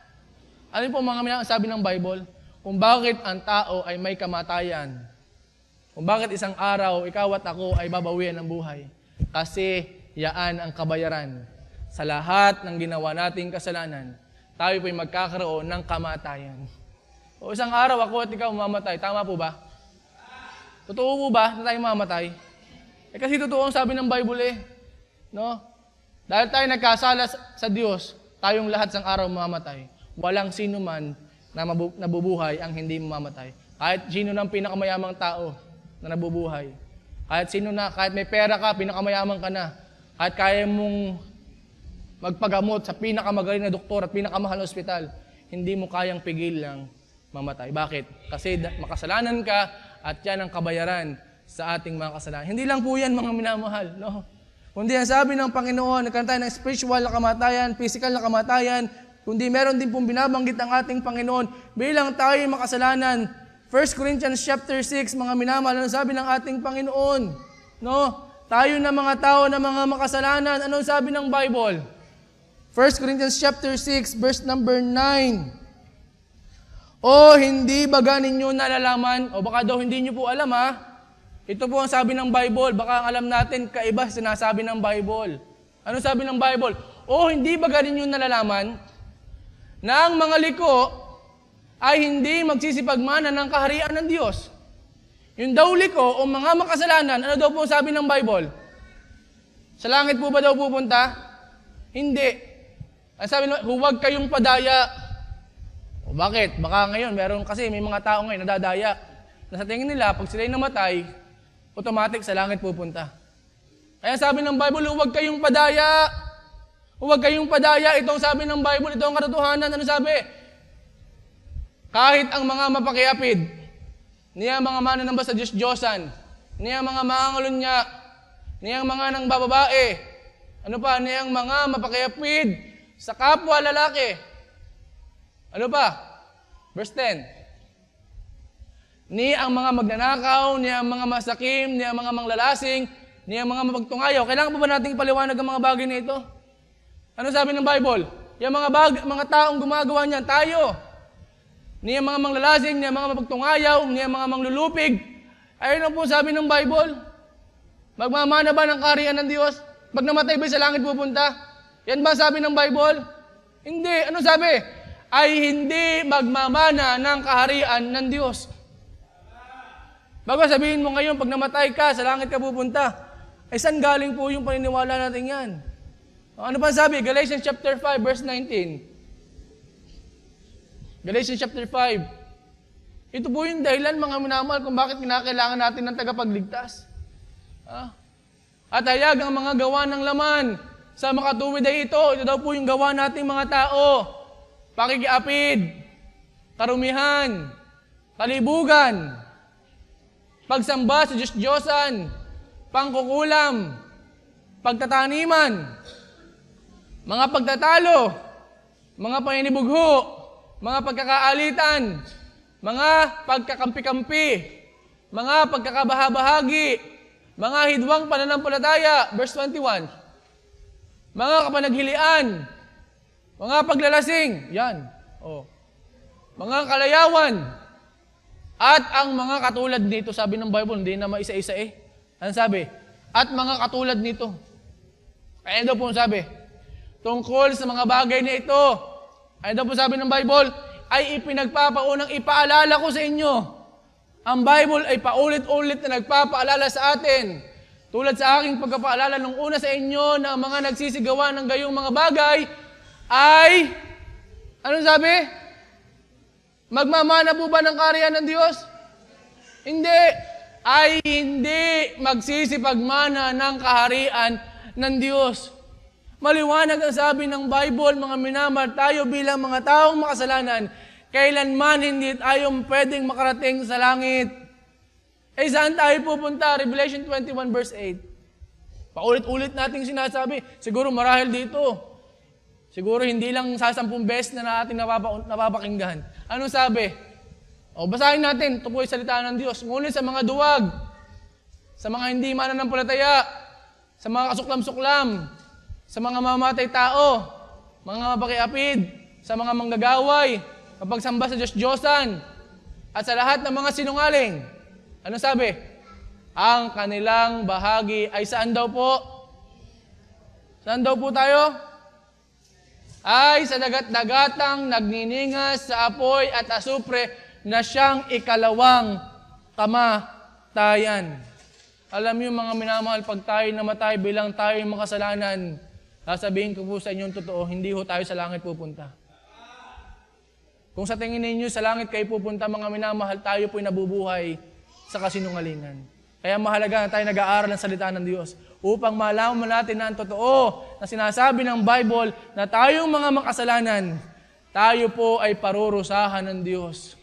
Ano po mga sabi ng Bible? Kung bakit ang tao ay may kamatayan. Kung bakit isang araw, ikaw at ako ay babawian ng buhay. Kasi yaan ang kabayaran. Sa lahat ng ginawa nating kasalanan, tayo po'y magkakaroon ng kamatayan. O isang araw ako at ikaw mamatay. Tama po ba? Totoo po ba na tayo mamatay? Kasi totoo ang sabi ng Bible No? Dahil tayo nagkasala sa Diyos, tayong lahat sang araw mamamatay. Walang sino man na nabubuhay ang hindi mamamatay. Kahit sino ng pinakamayamang tao na nabubuhay. Kahit may pera ka, pinakamayaman ka na. Kahit kaya mong magpagamot sa pinakamagaling na doktor at pinakamahal na ospital, hindi mo kayang pigil lang mamatay. Bakit? Kasi makasalanan ka at yan ang kabayaran sa ating mga kasalanan. Hindi lang po yan mga minamahal. No? Kundi ang sabi ng Panginoon, nagkaroon tayo ng spiritual na kamatayan, physical na kamatayan, kundi meron din pong binabanggit ang ating Panginoon bilang tayo makasalanan. 1 Corinthians chapter 6, mga minamahal, ano sabi ng ating Panginoon? No? Tayo na mga tao na mga makasalanan, anong sabi ng Bible? 1 Corinthians chapter 6, verse number 9. O hindi baga ninyo nalalaman, o baka daw hindi nyo po alam ito po ang sabi ng Bible, baka alam natin kaiba sinasabi ng Bible. Ano sabi ng Bible? O hindi baga ninyo nalalaman na ang mga liko ay hindi magsisipagmana ng kaharian ng Diyos. Yung daw liko o mga makasalanan, ano daw po sabi ng Bible? Sa langit po ba daw pupunta? Hindi. Ang sabi naman, huwag kayong padaya. O bakit? Baka ngayon, meron kasi may mga tao ngayon nadadaya. Na sa tingin nila, pag sila'y namatay, automatic sa langit pupunta. Kaya sabi ng Bible, huwag kayong padaya. Huwag kayong padaya. Ito ang sabi ng Bible, ito ang katotohanan. Ano sabi? Kahit ang mga mapakiapid, niya mga mananamba sa Diyos-Diyosan, niya mga maangalunya, niya mga nang bababae, ano pa, niya mga mapakiapid sa kapwa lalaki. Ano pa? Verse 10. Ni ang mga magnanakaw, ni ang mga masakim, ni ang mga manglalasing, ni ang mga mapagtungayaw. Kailangan pa ba nating ipaliwanag ang mga bagay na ito? Ano sabi ng Bible? Yung mga taong gumagawa niyan, tayo. Ni ang mga manglalasing, ni ang mga mapagtungayaw, ni ang mga manglulupig. Ayun ang po sabi ng Bible. Magmamana ba ng kaharian ng Diyos? Pag namatay ba sa langit pupunta? Yan ba sabi ng Bible? Hindi. Ano sabi? Ay hindi magmamana ng kaharian ng Diyos. Bago sabihin mo ngayon, pag namatay ka, sa langit ka pupunta. Ay saan galing po yung paniniwala natin yan? Ano pa sabi? Galatians chapter 5, verse 19. Galatians chapter 5. Ito po yung dahilan, mga minamahal, kung bakit kinakailangan natin ng tagapagligtas. At hayag ang mga gawa ng laman sa makatuwid ay ito. Ito daw po yung gawa nating mga tao. Pakikiapid, karumihan, kalibugan, pagsamba sa Diyos-Diyosan, pangkukulam, pagtataniman, mga pagtatalo, mga paninibugho, mga pagkakaalitan, mga pagkakampi-kampi, mga pagkakabahabahagi, mga hidwang pananampalataya, verse 21, mga kapanaghilian, mga paglalasing, yan, mga kalayawan, at ang mga katulad nito, sabi ng Bible, hindi na maisa-isa Ano sabi? At mga katulad nito. Kaya daw po sabi, tungkol sa mga bagay na ito, ay daw po sabi ng Bible, ay ipinagpapaunang ipaalala ko sa inyo. Ang Bible ay paulit-ulit na nagpapaalala sa atin. Tulad sa aking pagpapaalala nung una sa inyo na ang mga nagsisigawa ng gayong mga bagay ay, anong sabi? Magmamana po ba ng kaharian ng Diyos? Hindi. Ay hindi magsisipagmana ng kaharian ng Diyos. Maliwanag ang sabi ng Bible, mga minamahal, tayo bilang mga taong makasalanan, kailanman hindi tayo pwedeng makarating sa langit. Saan tayo pupunta? Revelation 21 verse 8. Paulit-ulit nating sinasabi, siguro marahil dito. Siguro hindi lang sa 10 beses na natin napapakinggan. Anong sabi? Basahin natin, ito po yung salita ng Diyos. Ngunit sa mga duwag, sa mga hindi mananampalataya, sa mga kasuklam-suklam, sa mga mamamatay tao, mga mapakiapid, sa mga manggagaway, mapagsamba sa Diyos-Diyosan, at sa lahat ng mga sinungaling. Ano sabi? Ang kanilang bahagi ay saan daw po? Saan daw po tayo? Ay sa dagat-dagatang nagniningas sa apoy at asupre na siyang ikalawang kamatayan. Alam niyo mga minamahal, pag tayo namatay bilang tayo makasalanan, sasabihin ko po sa inyong totoo, hindi ho tayo sa langit pupunta. Kung sa tingin ninyo sa langit kayo pupunta, mga minamahal, tayo po'y nabubuhay sa kasinungalingan. Kaya mahalaga na tayo nag-aaral ng salita ng Diyos upang malaman natin na ang totoo na sinasabi ng Bible na tayong mga makasalanan, tayo po ay parurusahan ng Diyos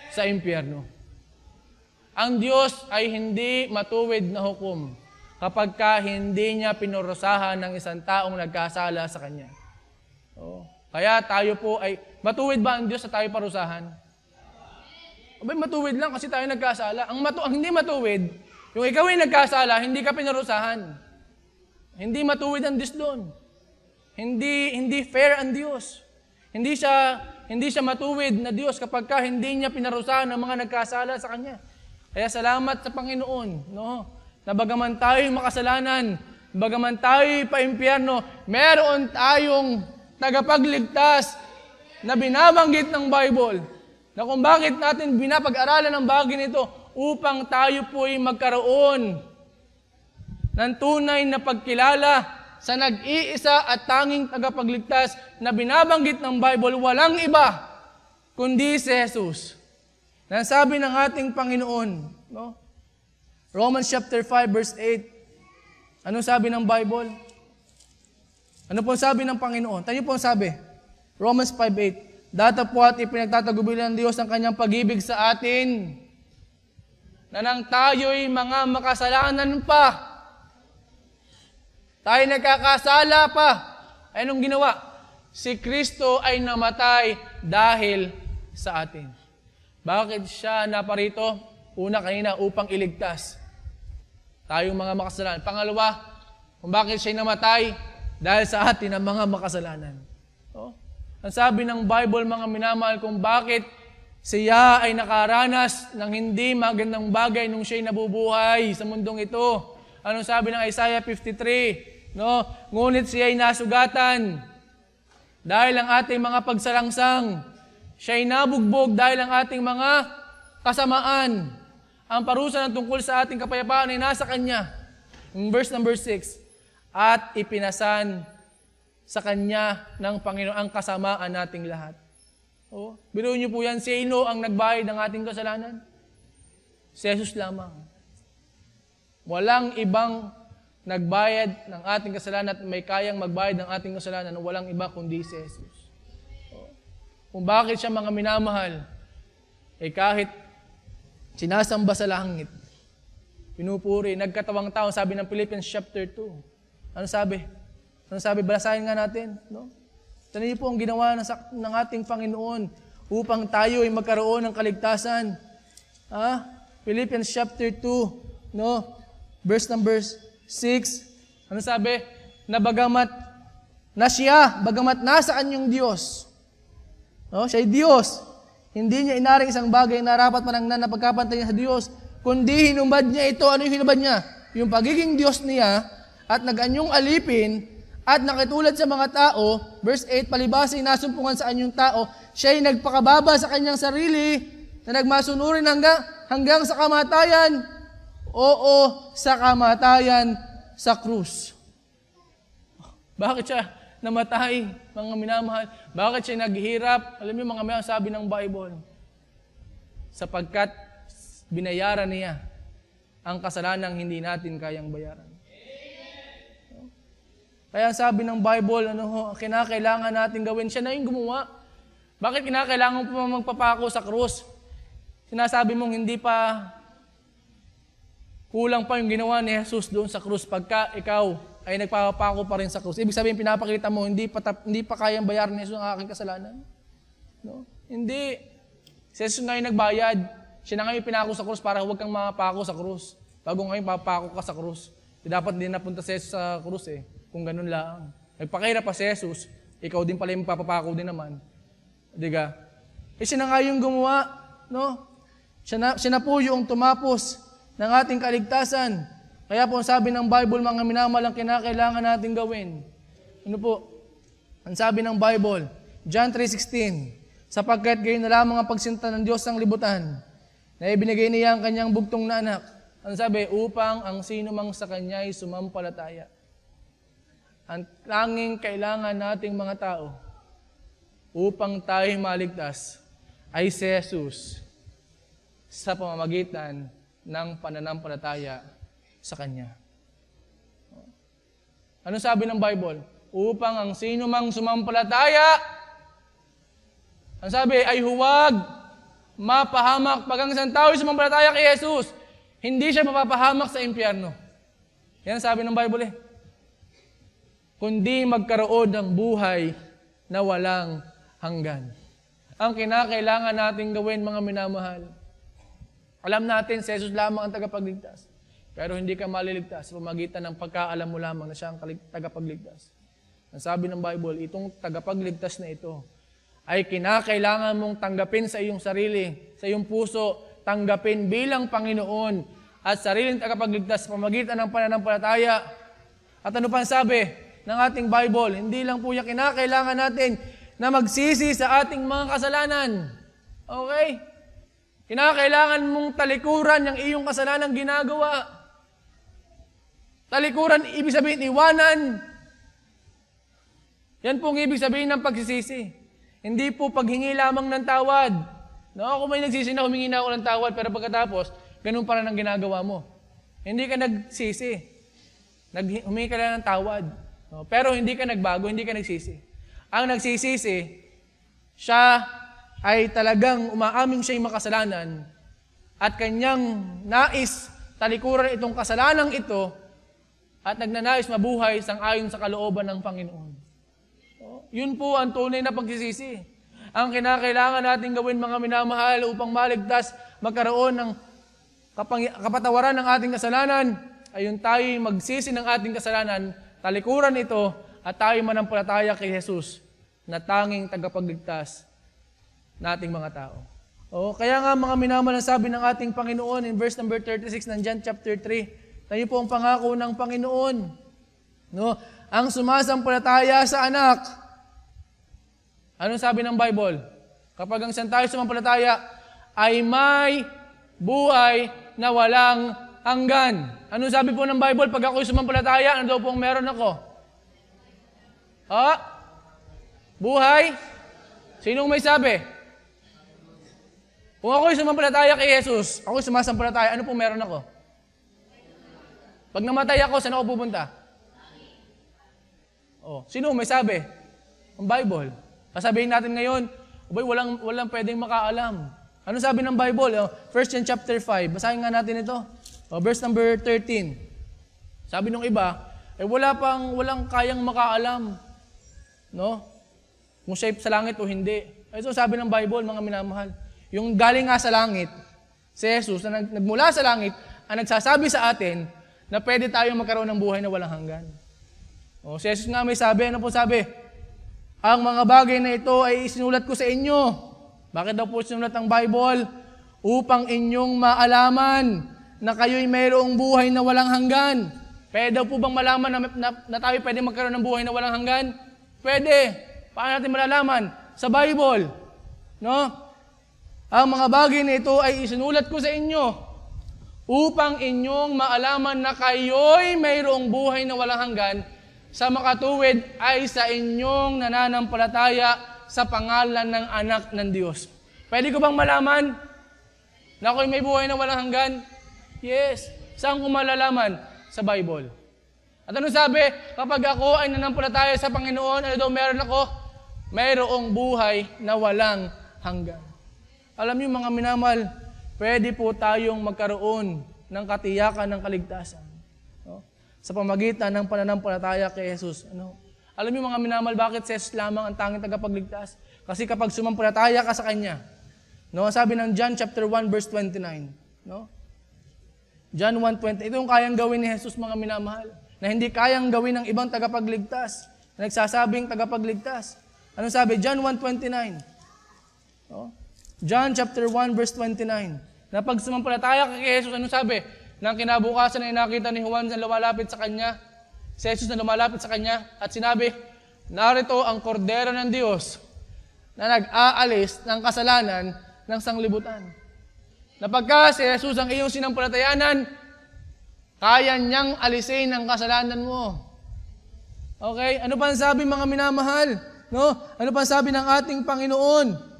sa impyerno. Ang Diyos ay hindi matuwid na hukom kapag hindi niya pinurusahan ng isang taong nagkasala sa Kanya. Kaya tayo po ay, matuwid ba ang Diyos sa tayo parusahan? Abay, matuwid lang kasi tayo nagkasala. Ang hindi matuwid, yung ikaw ay nagkasala, hindi ka pinarusahan. Hindi matuwid ang Diyos doon. Hindi fair ang Diyos. Hindi siya matuwid na Diyos kapag hindi niya pinarusahan ang mga nagkasala sa Kanya. Kaya salamat sa Panginoon, no? Na bagaman tayo'y makasalanan, bagaman tayo'y paimpyerno, meron tayong tagapagligtas na binabanggit ng Bible, na kung bakit natin binapag-aralan ang bagay nito upang tayo po'y magkaroon ng tunay na pagkilala sa nag-iisa at tanging tagapagligtas na binabanggit ng Bible, walang iba kundi si Jesus. Nasabi ng ating Panginoon, no? Romans chapter 5 verse 8. Ano sabi ng Bible? Ano po sabi ng Panginoon? Tayo po sabi. Romans 5:8. Datapwat ipinagtatagubilin ng Diyos ang kanyang pag-ibig sa atin na nang tayo'y mga makasalanan pa, tayo nagkakasala pa, ay anong ginawa? Si Kristo ay namatay dahil sa atin. Bakit siya naparito? Una kanina, upang iligtas tayong mga makasalanan. Pangalawa, kung bakit siya namatay? Dahil sa atin ang mga makasalanan. Oh? Ang sabi ng Bible, mga minamahal, kung bakit siya ay nakaranas ng hindi magandang bagay nung siya'y nabubuhay sa mundong ito. Anong sabi ng Isaiah 53? No? Ngunit siya'y nasugatan dahil ang ating mga pagsalangsang. Siya'y nabugbog dahil ang ating mga kasamaan. Ang parusa ng tungkol sa ating kapayapaan ay nasa Kanya. Verse number 6. At ipinasan sa Kanya ng Panginoon ang kasamaan nating lahat. Oh, biruin niyo po yan, sino ang nagbayad ng ating kasalanan? Si Jesus lamang. Walang ibang nagbayad ng ating kasalanan at may kayang magbayad ng ating kasalanan, walang iba kundi si Jesus. Oh. Kung bakit siya mga minamahal, kahit sinasamba sa langit, pinupuri, nagkatawang tao, sabi ng Philippians chapter 2. Ano sabi? Ano sabi? Basahin nga natin. No? Ito niyo po ang ginawa ng ating Panginoon upang tayo ay magkaroon ng kaligtasan. Philippians chapter 2, no? Verse number 6. Ano sabi? Na bagamat nasa kanyang Diyos. No? Siya ay Diyos. Hindi niya inaring isang bagay na rapat manangnan na pagkapantay niya sa Diyos, kundi hinubad niya ito. Ano yung hinubad niya? Yung pagiging Diyos niya at nag-anyong alipin at nakitulad sa mga tao, verse 8, palibasing nasumpungan sa anyong tao, siya'y nagpakababa sa kanyang sarili na nagmasunurin hanggang sa kamatayan, sa kamatayan sa krus. Bakit siya namatay, mga minamahal? Bakit siya naghihirap? Alam niyo mga minamahal, sabi ng Bible, sapagkat binayaran niya ang kasalanang hindi natin kayang bayaran. Kaya sabi ng Bible, kinakailangan natin gawin, siya na yung gumawa. Bakit kinakailangan mo magpapako sa krus? Sinasabi mong hindi pa kulang pa yung ginawa ni Jesus doon sa krus pagka ikaw ay nagpapako pa rin sa krus. Ibig sabihin, pinapakita mo, hindi pa kayang bayaran ni Jesus ang aking kasalanan. No? Hindi. Si Jesus na yung nagbayad. Siya na ngayon pinako sa krus para huwag kang mapako sa krus. Bago ngayon papako ka sa krus. Dapat din napunta si Jesus sa krus kung ganun lang. Nagpakahirap pa si Jesus, ikaw din pala yung papapako din naman. Diga? Siya na nga yung gumawa, no? Siya na po yung tumapos ng ating kaligtasan. Kaya po sabi ng Bible, mga minamahal, ang kinakailangan natin gawin. Ano po? Ang sabi ng Bible, John 3:16, sapagkat gayon na lamang ang pagsinta ng Diyos ng libutan, na ibinigay niya ang kanyang bugtong na anak. Ang sabi, upang ang sino mang sa kanya ay sumampalataya. Ang tanging kailangan nating mga tao upang tayo maligtas ay si Jesus sa pamamagitan ng pananampalataya sa Kanya. Ano sabi ng Bible? Upang ang sino mang sumampalataya, ang sabi ay huwag mapahamak. Pag ang isang tao ay sumampalataya kay Jesus, hindi siya mapapahamak sa impyerno. Yan sabi ng Bible kundi magkaroon ng buhay na walang hanggan. Ang kinakailangan natin gawin, mga minamahal, alam natin, si Jesus lamang ang tagapagligtas. Pero hindi ka maliligtas sa pamagitan ng pagkaalam mo lamang na siya ang tagapagligtas. Ang sabi ng Bible, itong tagapagligtas na ito ay kinakailangan mong tanggapin sa iyong sarili, sa iyong puso, tanggapin bilang Panginoon at sariling tagapagligtas sa pamagitan ng pananampalataya. At ano pa ang sabi ng ating Bible? Hindi lang po yung kinakailangan natin na magsisi sa ating mga kasalanan. Okay? Kinakailangan mong talikuran yung iyong kasalanang ginagawa. Talikuran, ibig sabihin, iwanan. Yan pong ibig sabihin ng pagsisisi. Hindi po paghingi lamang ng tawad. No, kung may nagsisi na, humingi na ako ng tawad, pero pagkatapos, ganun pa rin ang ginagawa mo. Hindi ka nagsisi. Humingi ka lang ng tawad. No, pero hindi ka nagbago, hindi ka nagsisi. Ang nagsisisi, siya ay talagang umaaming siya'y makasalanan at kanyang nais talikuran itong kasalanang ito at nagnanais mabuhay sang-ayon sa kalooban ng Panginoon. Yun po ang tunay na pagsisisi. Ang kinakailangan natin gawin, mga minamahal, upang maligtas, magkaroon ng kapatawaran ng ating kasalanan, ay yung tayo magsisi ng ating kasalanan, talikuran ito, at tayo manampalataya kay Jesus na tanging tagapagligtas nating mga tao. Kaya nga, mga minamahal, sabi ng ating Panginoon in verse number 36 ng John chapter 3, tayo po ang pangako ng Panginoon. No? Ang sumasampalataya sa anak. Anong sabi ng Bible? Kapag ang isang tayo sumampalataya ay may buhay na walang hanggan. Anong sabi po ng Bible? Pag ako'y sumampalataya, ano daw pong meron ako? Buhay? Sinong may sabi? Kung ako'y sumampalataya kay Jesus, ako'y sumasampalataya, ano pong meron ako? Pag namatay ako, saan ako pupunta? Sino may sabi? Ang Bible. Sasabihin natin ngayon, walang pwedeng makaalam. Ano sabi ng Bible? 1 John chapter 5. Basahin nga natin ito. Verse number 13. Sabi nung iba, walang kayang makaalam. No? Kung siya sa langit o hindi. Ito sabi ng Bible, mga minamahal. Yung galing nga sa langit, si Jesus, na nagmula sa langit, ang nagsasabi sa atin na pwede tayong magkaroon ng buhay na walang hanggan. Si Jesus nga may sabi, ano po sabi? Ang mga bagay na ito ay isinulat ko sa inyo. Bakit daw po sinulat ang Bible? Upang inyong maalaman na kayo'y mayroong buhay na walang hanggan. Pwede daw po bang malaman na tayo pwede magkaroon ng buhay na walang hanggan? Pwede. Paano natin malalaman? Sa Bible. No? Ang mga bagay na ito ay isinulat ko sa inyo upang inyong maalaman na kayo'y mayroong buhay na walang hanggan sa makatuwid ay sa inyong nananampalataya sa pangalan ng anak ng Diyos. Pwede ko bang malaman na ako'y may buhay na walang hanggan? Yes. Saan ko malalaman? Sa Bible. At ano sabi? Kapag ako ay nananampalataya sa Panginoon, ano daw meron ako? Mayroong buhay na walang hanggan. Alam niyo, mga minamahal, pwede po tayong magkaroon ng katiyakan ng kaligtasan. No? Sa pamagitan ng pananampalataya kay Jesus. Ano? Alam niyo, mga minamahal, bakit si Jesus lamang ang tanging tagapagligtas? Kasi kapag sumampalataya ka sa Kanya, no? Sabi ng John chapter 1 verse 29, no? John 1:20, ito yung kayang gawin ni Jesus, mga minamahal, na hindi kayang gawin ng ibang tagapagligtas, na nagsasabing tagapagligtas. Ano sabi? John 1:29. No? John chapter 1 verse 29. Na pag sumampalataya kay Jesus, ano sabi? Nang kinabukasan ay nakita ni Juan na lumalapit sa kanya, si Jesus na lumalapit sa kanya, at sinabi, narito ang kordero ng Diyos na nag-aalis ng kasalanan ng sanglibutan. Na pagka si Jesus ang iyong sinampalatayanan, kaya niyang alisin ang kasalanan mo. Okay? Ano pa ang sabi, mga minamahal? No? Ano pa ang sabi ng ating Panginoon?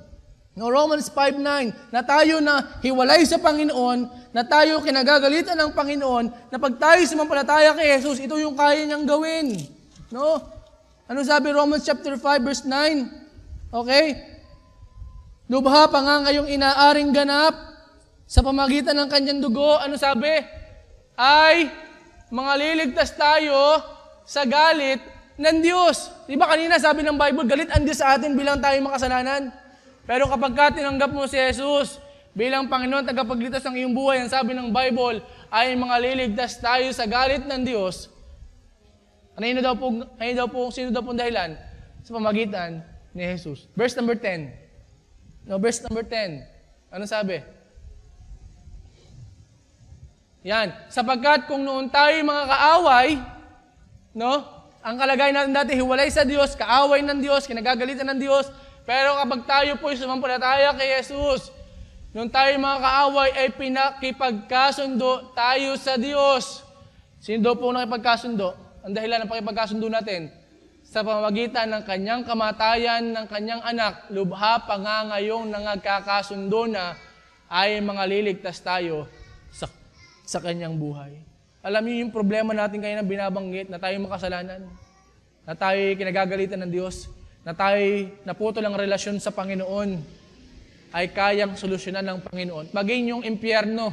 No, Romans 5:9, na tayo na hiwalay sa Panginoon, na tayo kinagagalitan ng Panginoon, na pag tayo sumampalataya kay Jesus, ito yung kaya niyang gawin. No? Ano sabi Romans chapter 5 verse 9? Okay? Lubha pa nga ngayong inaaring ganap sa pamagitan ng kanyang dugo. Ano sabi? Ay, mga liligtas tayo sa galit ng Diyos. Di ba kanina sabi ng Bible, galit ang Diyos sa atin bilang tayo makasalanan. Pero kapag tinanggap mo si Jesus bilang Panginoon, tagapagligtas ng iyong buhay, ang sabi ng Bible, ay mga liligtas tayo sa galit ng Diyos. Sino daw po dahilan? Sa pamagitan ni Jesus. Verse number 10. Verse number 10. Ano sabi? Yan. Sapagkat kung noon tayo mga kaaway, ang kalagayan natin dati, hiwalay sa Diyos, kaaway ng Diyos, kinagagalitan ng Diyos, pero kapag tayo po'y sumampalataya kay Jesus, noon tayo mga kaaway ay pinakipagkasundo tayo sa Diyos. Sino daw po nakipagkasundo? Ang dahilan ng pakipagkasundo natin, sa pamamagitan ng kanyang kamatayan ng kanyang anak, lubha pa nga ngayong nangagkakasundo na ay mga liligtas tayo sa kanyang buhay. Alam niyo yung problema natin kayo na binabanggit, na tayo makasalanan, na tayo kinagagalitan ng Diyos, na tayo naputol ang relasyon sa Panginoon, ay kayang solusyonan ng Panginoon. Maging yung impyerno,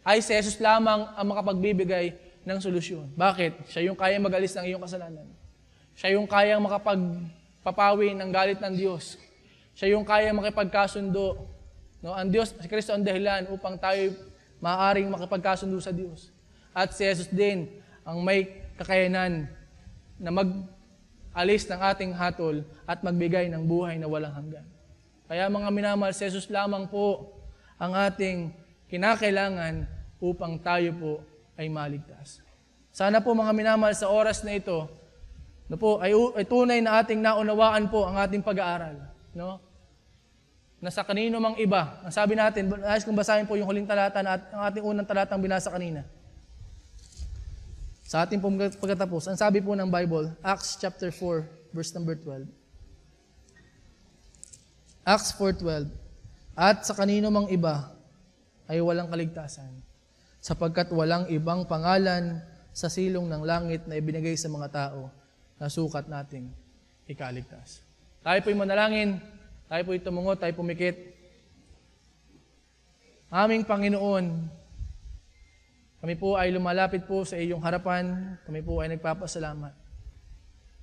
ay si Jesus lamang ang makapagbibigay ng solusyon. Bakit? Siya yung kayang mag-alis ng iyong kasalanan. Siya yung kayang makapagpapawi ng galit ng Diyos. Siya yung kayang makipagkasundo. Ang Diyos, si Kristo ang dahilan upang tayo maaaring makipagkasundo sa Diyos. At si Jesus din ang may kakayanan na mag-alis ng ating hatol at magbigay ng buhay na walang hanggan. Kaya mga minamahal, si Jesus lamang po ang ating kinakailangan upang tayo po ay maligtas. Sana po mga minamahal, sa oras na ito, ay tunay na ating naunawaan po ang ating pag-aaral. Na sa kanino mang iba, ang sabi natin, nais kong basahin po yung huling talata na ang ating unang talatang binasa kanina. Sa ating pagkatapos, ang sabi po ng Bible, Acts chapter 4, verse number 12. Acts 4:12. At sa kanino mang iba ay walang kaligtasan, sapagkat walang ibang pangalan sa silong ng langit na ibinigay sa mga tao na sukat nating ikaligtas. Tayo po'y manalangin, tayo po'y tumungo, tayo pumikit. Aming Panginoon, kami po ay lumalapit po sa iyong harapan, kami po ay nagpapasalamat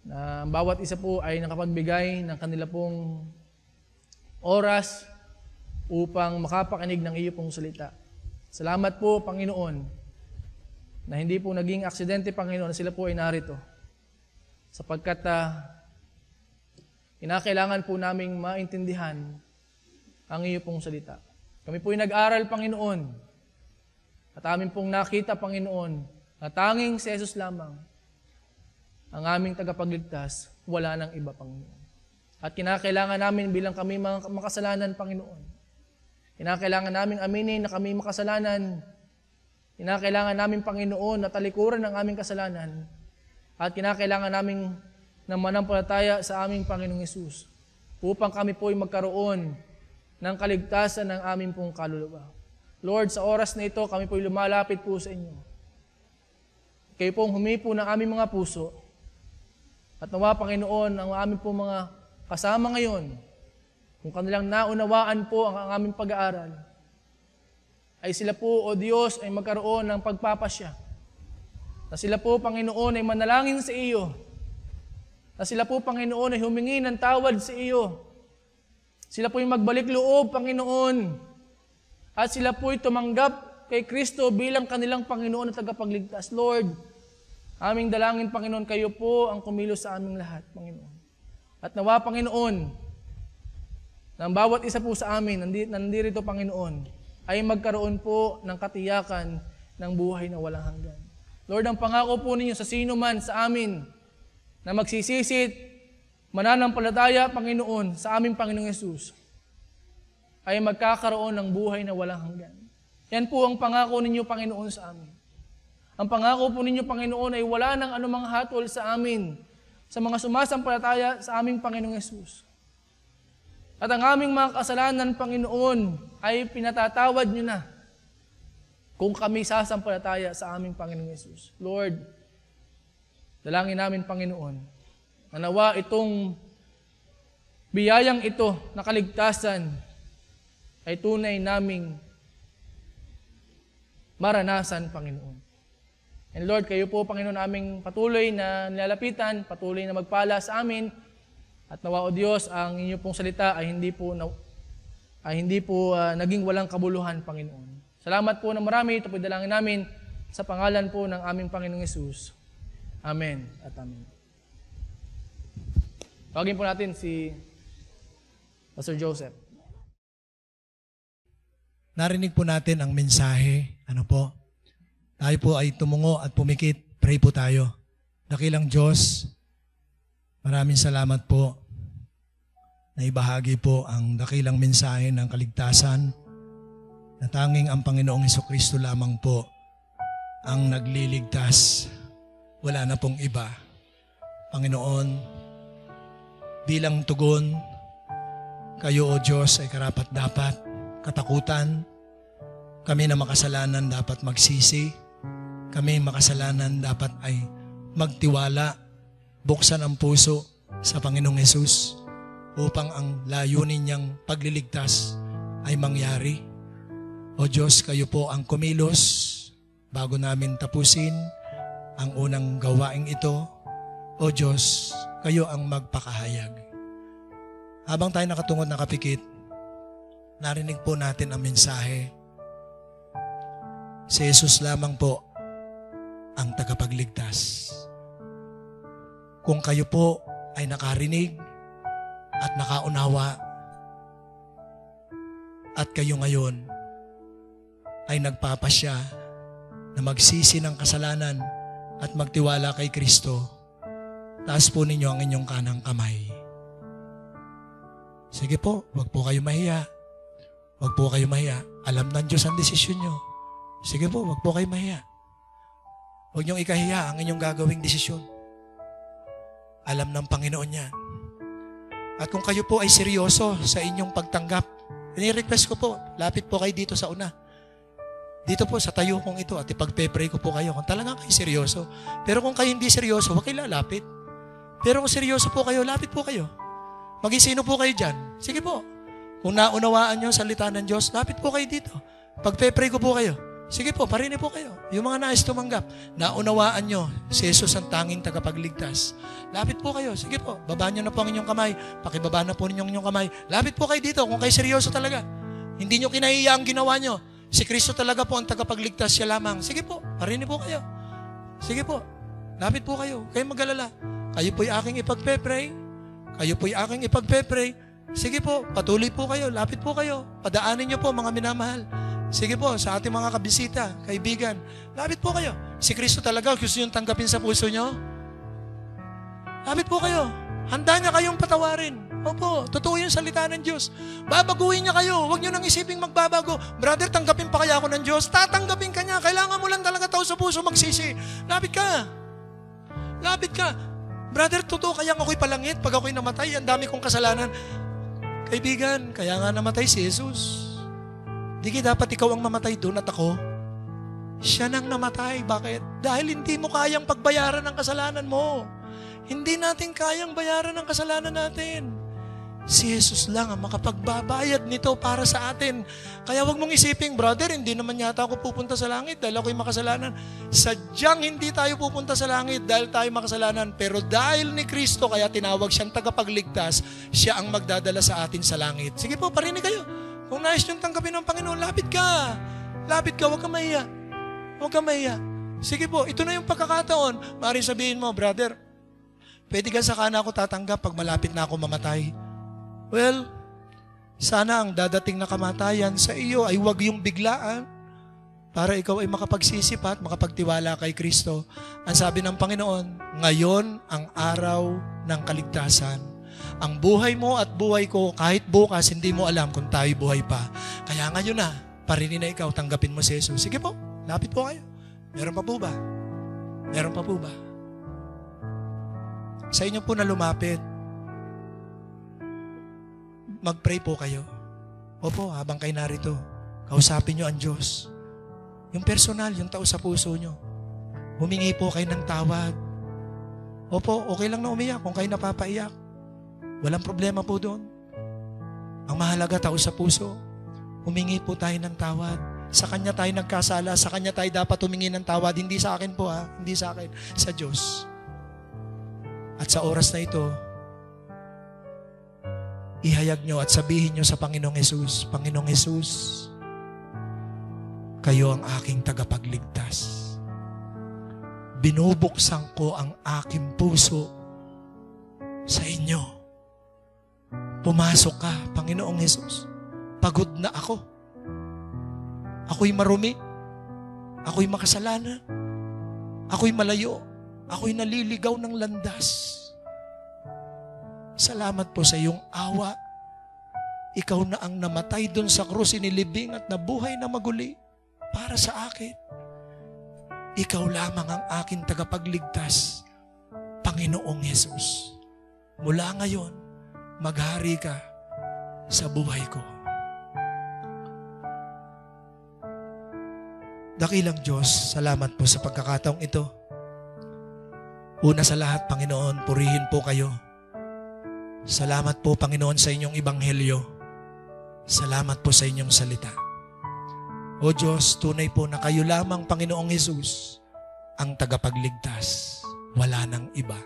na bawat isa po ay nakapagbigay ng kanila pong oras upang makapakinig ng iyo pong salita. Salamat po, Panginoon, na hindi po naging aksidente, Panginoon, na sila po ay narito. Sapagkat kinakailangan po naming maintindihan ang iyo pong salita. Kami po ay nag-aral, Panginoon, at amin pong nakita, Panginoon, na tanging si Jesus lamang ang aming tagapagligtas, wala nang iba, Panginoon. At kinakailangan namin bilang kami mga makasalanan, Panginoon. Kinakailangan namin aminin na kami makasalanan. Kinakailangan namin, Panginoon, na talikuran ng aming kasalanan. At kinakailangan namin na manampalataya sa aming Panginoong Hesus upang kami po'y magkaroon ng kaligtasan ng aming pong kaluluwa. Lord, sa oras na ito, kami po'y lumalapit po sa inyo. Kayo pong humipo ng aming mga puso at nawa, Panginoon, ang aming pong mga kasama ngayon, kung kanilang naunawaan po ang aming pag-aaral, ay sila po, O Diyos, ay magkaroon ng pagpapasya. Na sila po, Panginoon, ay manalangin sa iyo. Na sila po, Panginoon, ay humingi ng tawad sa iyo. Sila po ay magbalik loob, Panginoon. At sila po ay tumanggap kay Kristo bilang kanilang Panginoon at tagapagligtas. Lord, aming dalangin, Panginoon, kayo po ang kumilos sa aming lahat, Panginoon. At nawa, Panginoon, na bawat isa po sa amin, nandirito, Panginoon, ay magkaroon po ng katiyakan ng buhay na walang hanggan. Lord, ang pangako po ninyo sa sino man sa amin na magsisisit, mananampalataya, Panginoon, sa aming Panginoong Hesus, ay magkakaroon ng buhay na walang hanggan. Yan po ang pangako ninyo, Panginoon, sa amin. Ang pangako po ninyo, Panginoon, ay wala nang anumang hatol sa amin, sa mga sumasampalataya sa aming Panginoong Hesus. At ang aming mga kasalanan, Panginoon, ay pinatatawad nyo na kung kami sasampalataya sa aming Panginoong Hesus. Lord, dalangin namin, Panginoon, na nawa itong biyayang ito na kaligtasan ay tunay naming maranasan, Panginoon. And Lord, kayo po, Panginoon, aming patuloy na nilalapitan, patuloy na magpala sa amin. At nawa, O Diyos, ang inyo pong salita ay hindi po naging walang kabuluhan, Panginoon. Salamat po na marami. Ito po dalangin namin sa pangalan po ng aming Panginoong Hesus. Amen at amen. Tawagin po natin si Pastor Joseph. Narinig po natin ang mensahe. Tayo po ay tumungo at pumikit. Pray po tayo. Dakilang Diyos, maraming salamat po na ibahagi po ang dakilang mensahe ng kaligtasan na tanging ang Panginoong Hesukristo lamang po ang nagliligtas. Wala na pong iba. Panginoon, bilang tugon, kayo o Diyos ay karapat-dapat, katakutan. Kami na makasalanan dapat magsisi. Kami makasalanan dapat ay magtiwala, buksan ang puso sa Panginoong Hesus upang ang layunin niyang pagliligtas ay mangyari. O Diyos, kayo po ang kumilos bago namin tapusin ang unang gawaing ito. O Diyos, kayo ang magpakahayag. Habang tayo nakatungod nakapikit, narinig po natin ang mensahe. Si Jesus lamang po ang tagapagligtas. Kung kayo po ay nakarinig at nakaunawa at kayo ngayon ay nagpapasya na magsisi ng kasalanan at magtiwala kay Kristo, taas po ninyo ang inyong kanang kamay. Sige po, wag po kayo mahiya. Wag po kayo mahiya. Alam ng Diyos ang desisyon nyo. Sige po, wag po kayo mahiya. Huwag niyong ikahiya ang inyong gagawing desisyon. Alam ng Panginoon yan. At kung kayo po ay seryoso sa inyong pagtanggap, ini-request ko po, lapit po kayo dito sa una. Dito po sa tayo kong ito at ipagpe-pray ko po kayo kung talagang kayo seryoso. Pero kung kayo hindi seryoso, huwag kayo lalapit. Pero kung seryoso po kayo, lapit po kayo. Mag-isino po kayo dyan. Sige po. Kung naunawaan nyo salita ng Diyos, lapit po kayo dito. Pagpe-pray ko po kayo. Sige po, parinig po kayo. Yung mga nais tumanggap, naunawaan nyo si Jesus ang tanging tagapagligtas. Lapit po kayo. Sige po, baba nyo na po ang inyong kamay. Pakibaba na po ninyong inyong kamay. Lapit po kayo dito kung kayo seryoso talaga. Hindi nyo kinahiya ang ginawa nyo. Si Kristo talaga po ang tagapagligtas, siya lamang. Sige po, parinig po kayo. Sige po, lapit po kayo. Kayo mag-alala. Kayo po'y aking ipagpe-pray. Kayo po'y aking ipagpe-pray. Sige po, patuloy po kayo. Lapit po kayo. Padaanin nyo po mga minamahal. Sige po, sa ating mga kabisita, kaibigan, lapit po kayo. Si Kristo talaga, gusto nyo tanggapin sa puso nyo? Lapit po kayo. Handa niya kayong patawarin. Opo, totoo yung salita ng Diyos. Babaguhin niya kayo. Huwag nyo nang isiping magbabago. Brother, tanggapin pa kaya ako ng Diyos? Tatanggapin ka niya. Kailangan mo lang talaga tao sa puso magsisi. Lapit ka. Lapit ka. Brother, totoo kaya ako'y palangit pag ako'y namatay? Ang dami kong kasalanan. Kaibigan, kaya nga namatay si Jesus. Di dapat ikaw ang mamatay doon at ako. Siya nang namatay. Bakit? Dahil hindi mo kayang pagbayaran ng kasalanan mo. Hindi natin kayang bayaran ng kasalanan natin. Si Jesus lang ang makapagbabayad nito para sa atin. Kaya wag mong isiping, brother, hindi naman yata ako pupunta sa langit dahil ako'y makasalanan. Sadyang hindi tayo pupunta sa langit dahil tayo makasalanan. Pero dahil ni Kristo, kaya tinawag siyang tagapagligtas, siya ang magdadala sa atin sa langit. Sige po, parinig kayo. Kung nais niyong tanggapin ng Panginoon, lapit ka. Lapit ka, huwag ka mahiya. Huwag ka mahiya. Sige po, ito na yung pagkakataon. Maaaring sabihin mo, brother, pwede ka saka na ako tatanggap pag malapit na ako mamatay. Well, sana ang dadating na kamatayan sa iyo ay huwag yung biglaan para ikaw ay makapagsisipat, makapagtiwala kay Kristo. Ang sabi ng Panginoon, ngayon ang araw ng kaligtasan. Ang buhay mo at buhay ko, kahit bukas, hindi mo alam kung tayo buhay pa. Kaya ngayon na, parinin na ikaw, tanggapin mo si Jesus. Sige po, lapit po kayo. Meron pa po ba? Meron pa po ba? Sa inyo po na lumapit, mag-pray po kayo. Opo, habang kayo narito, kausapin nyo ang Diyos. Yung personal, yung tao sa puso nyo. Humingi po kayo ng tawad. Opo, okay lang na umiyak kung kayo napapaiyak. Walang problema po doon. Ang mahalaga, tao sa puso. Humingi po tayo ng tawad. Sa Kanya tayo nagkasala, sa Kanya tayo dapat humingi ng tawad. Hindi sa akin po ha, hindi sa akin, sa Diyos. At sa oras na ito, ihayag nyo at sabihin nyo sa Panginoong Hesus, Panginoong Hesus, kayo ang aking tagapagligtas. Binubuksan ko ang aking puso sa inyo. Pumasok ka, Panginoong Hesus. Pagod na ako. Ako'y marumi. Ako'y makasalanan. Ako'y malayo. Ako'y naliligaw ng landas. Salamat po sa iyong awa. Ikaw na ang namatay doon sa krus, inilibing at nabuhay na maguli para sa akin. Ikaw lamang ang aking tagapagligtas, Panginoong Hesus. Mula ngayon, maghari ka sa buhay ko. Dakilang Diyos, salamat po sa pagkakataong ito. Una sa lahat, Panginoon, purihin po kayo. Salamat po, Panginoon, sa inyong ebanghelyo. Salamat po sa inyong salita. O Diyos, tunay po na kayo lamang, Panginoong Hesus, ang tagapagligtas. Wala nang iba.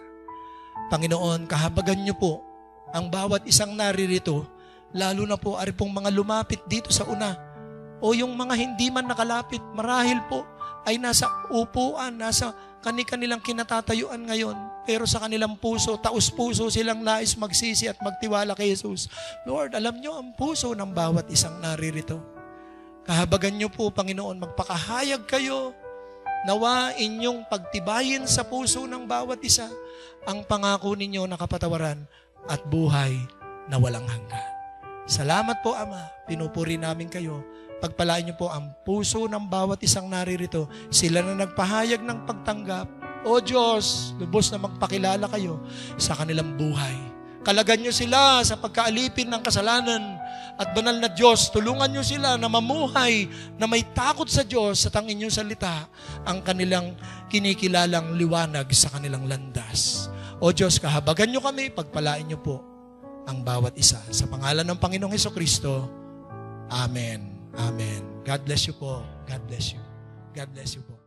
Panginoon, kahabagan niyo po ang bawat isang naririto, lalo na po ari pong mga lumapit dito sa una, o yung mga hindi man nakalapit, marahil po ay nasa upuan, nasa kanilang kinatatayuan ngayon, pero sa kanilang puso, taus-puso silang nais magsisi at magtiwala kay Jesus. Lord, alam nyo ang puso ng bawat isang naririto. Kahabagan nyo po, Panginoon, magpakahayag kayo, nawa inyong pagtibayin sa puso ng bawat isa ang pangako ninyo na kapatawaran at buhay na walang hanggan. Salamat po, Ama. Pinupuri namin kayo. Pagpalain niyo po ang puso ng bawat isang naririto. Sila na nagpahayag ng pagtanggap. O Diyos, lubos na magpakilala kayo sa kanilang buhay. Kalagan niyo sila sa pagkaalipin ng kasalanan. At banal na Diyos, tulungan niyo sila na mamuhay, na may takot sa Diyos at ang inyong salita, ang kanilang kinikilalang liwanag sa kanilang landas. O Diyos, kahabagan niyo kami, pagpalain niyo po ang bawat isa. Sa pangalan ng Panginoong Hesukristo, Amen. Amen. God bless you po. God bless you. God bless you po.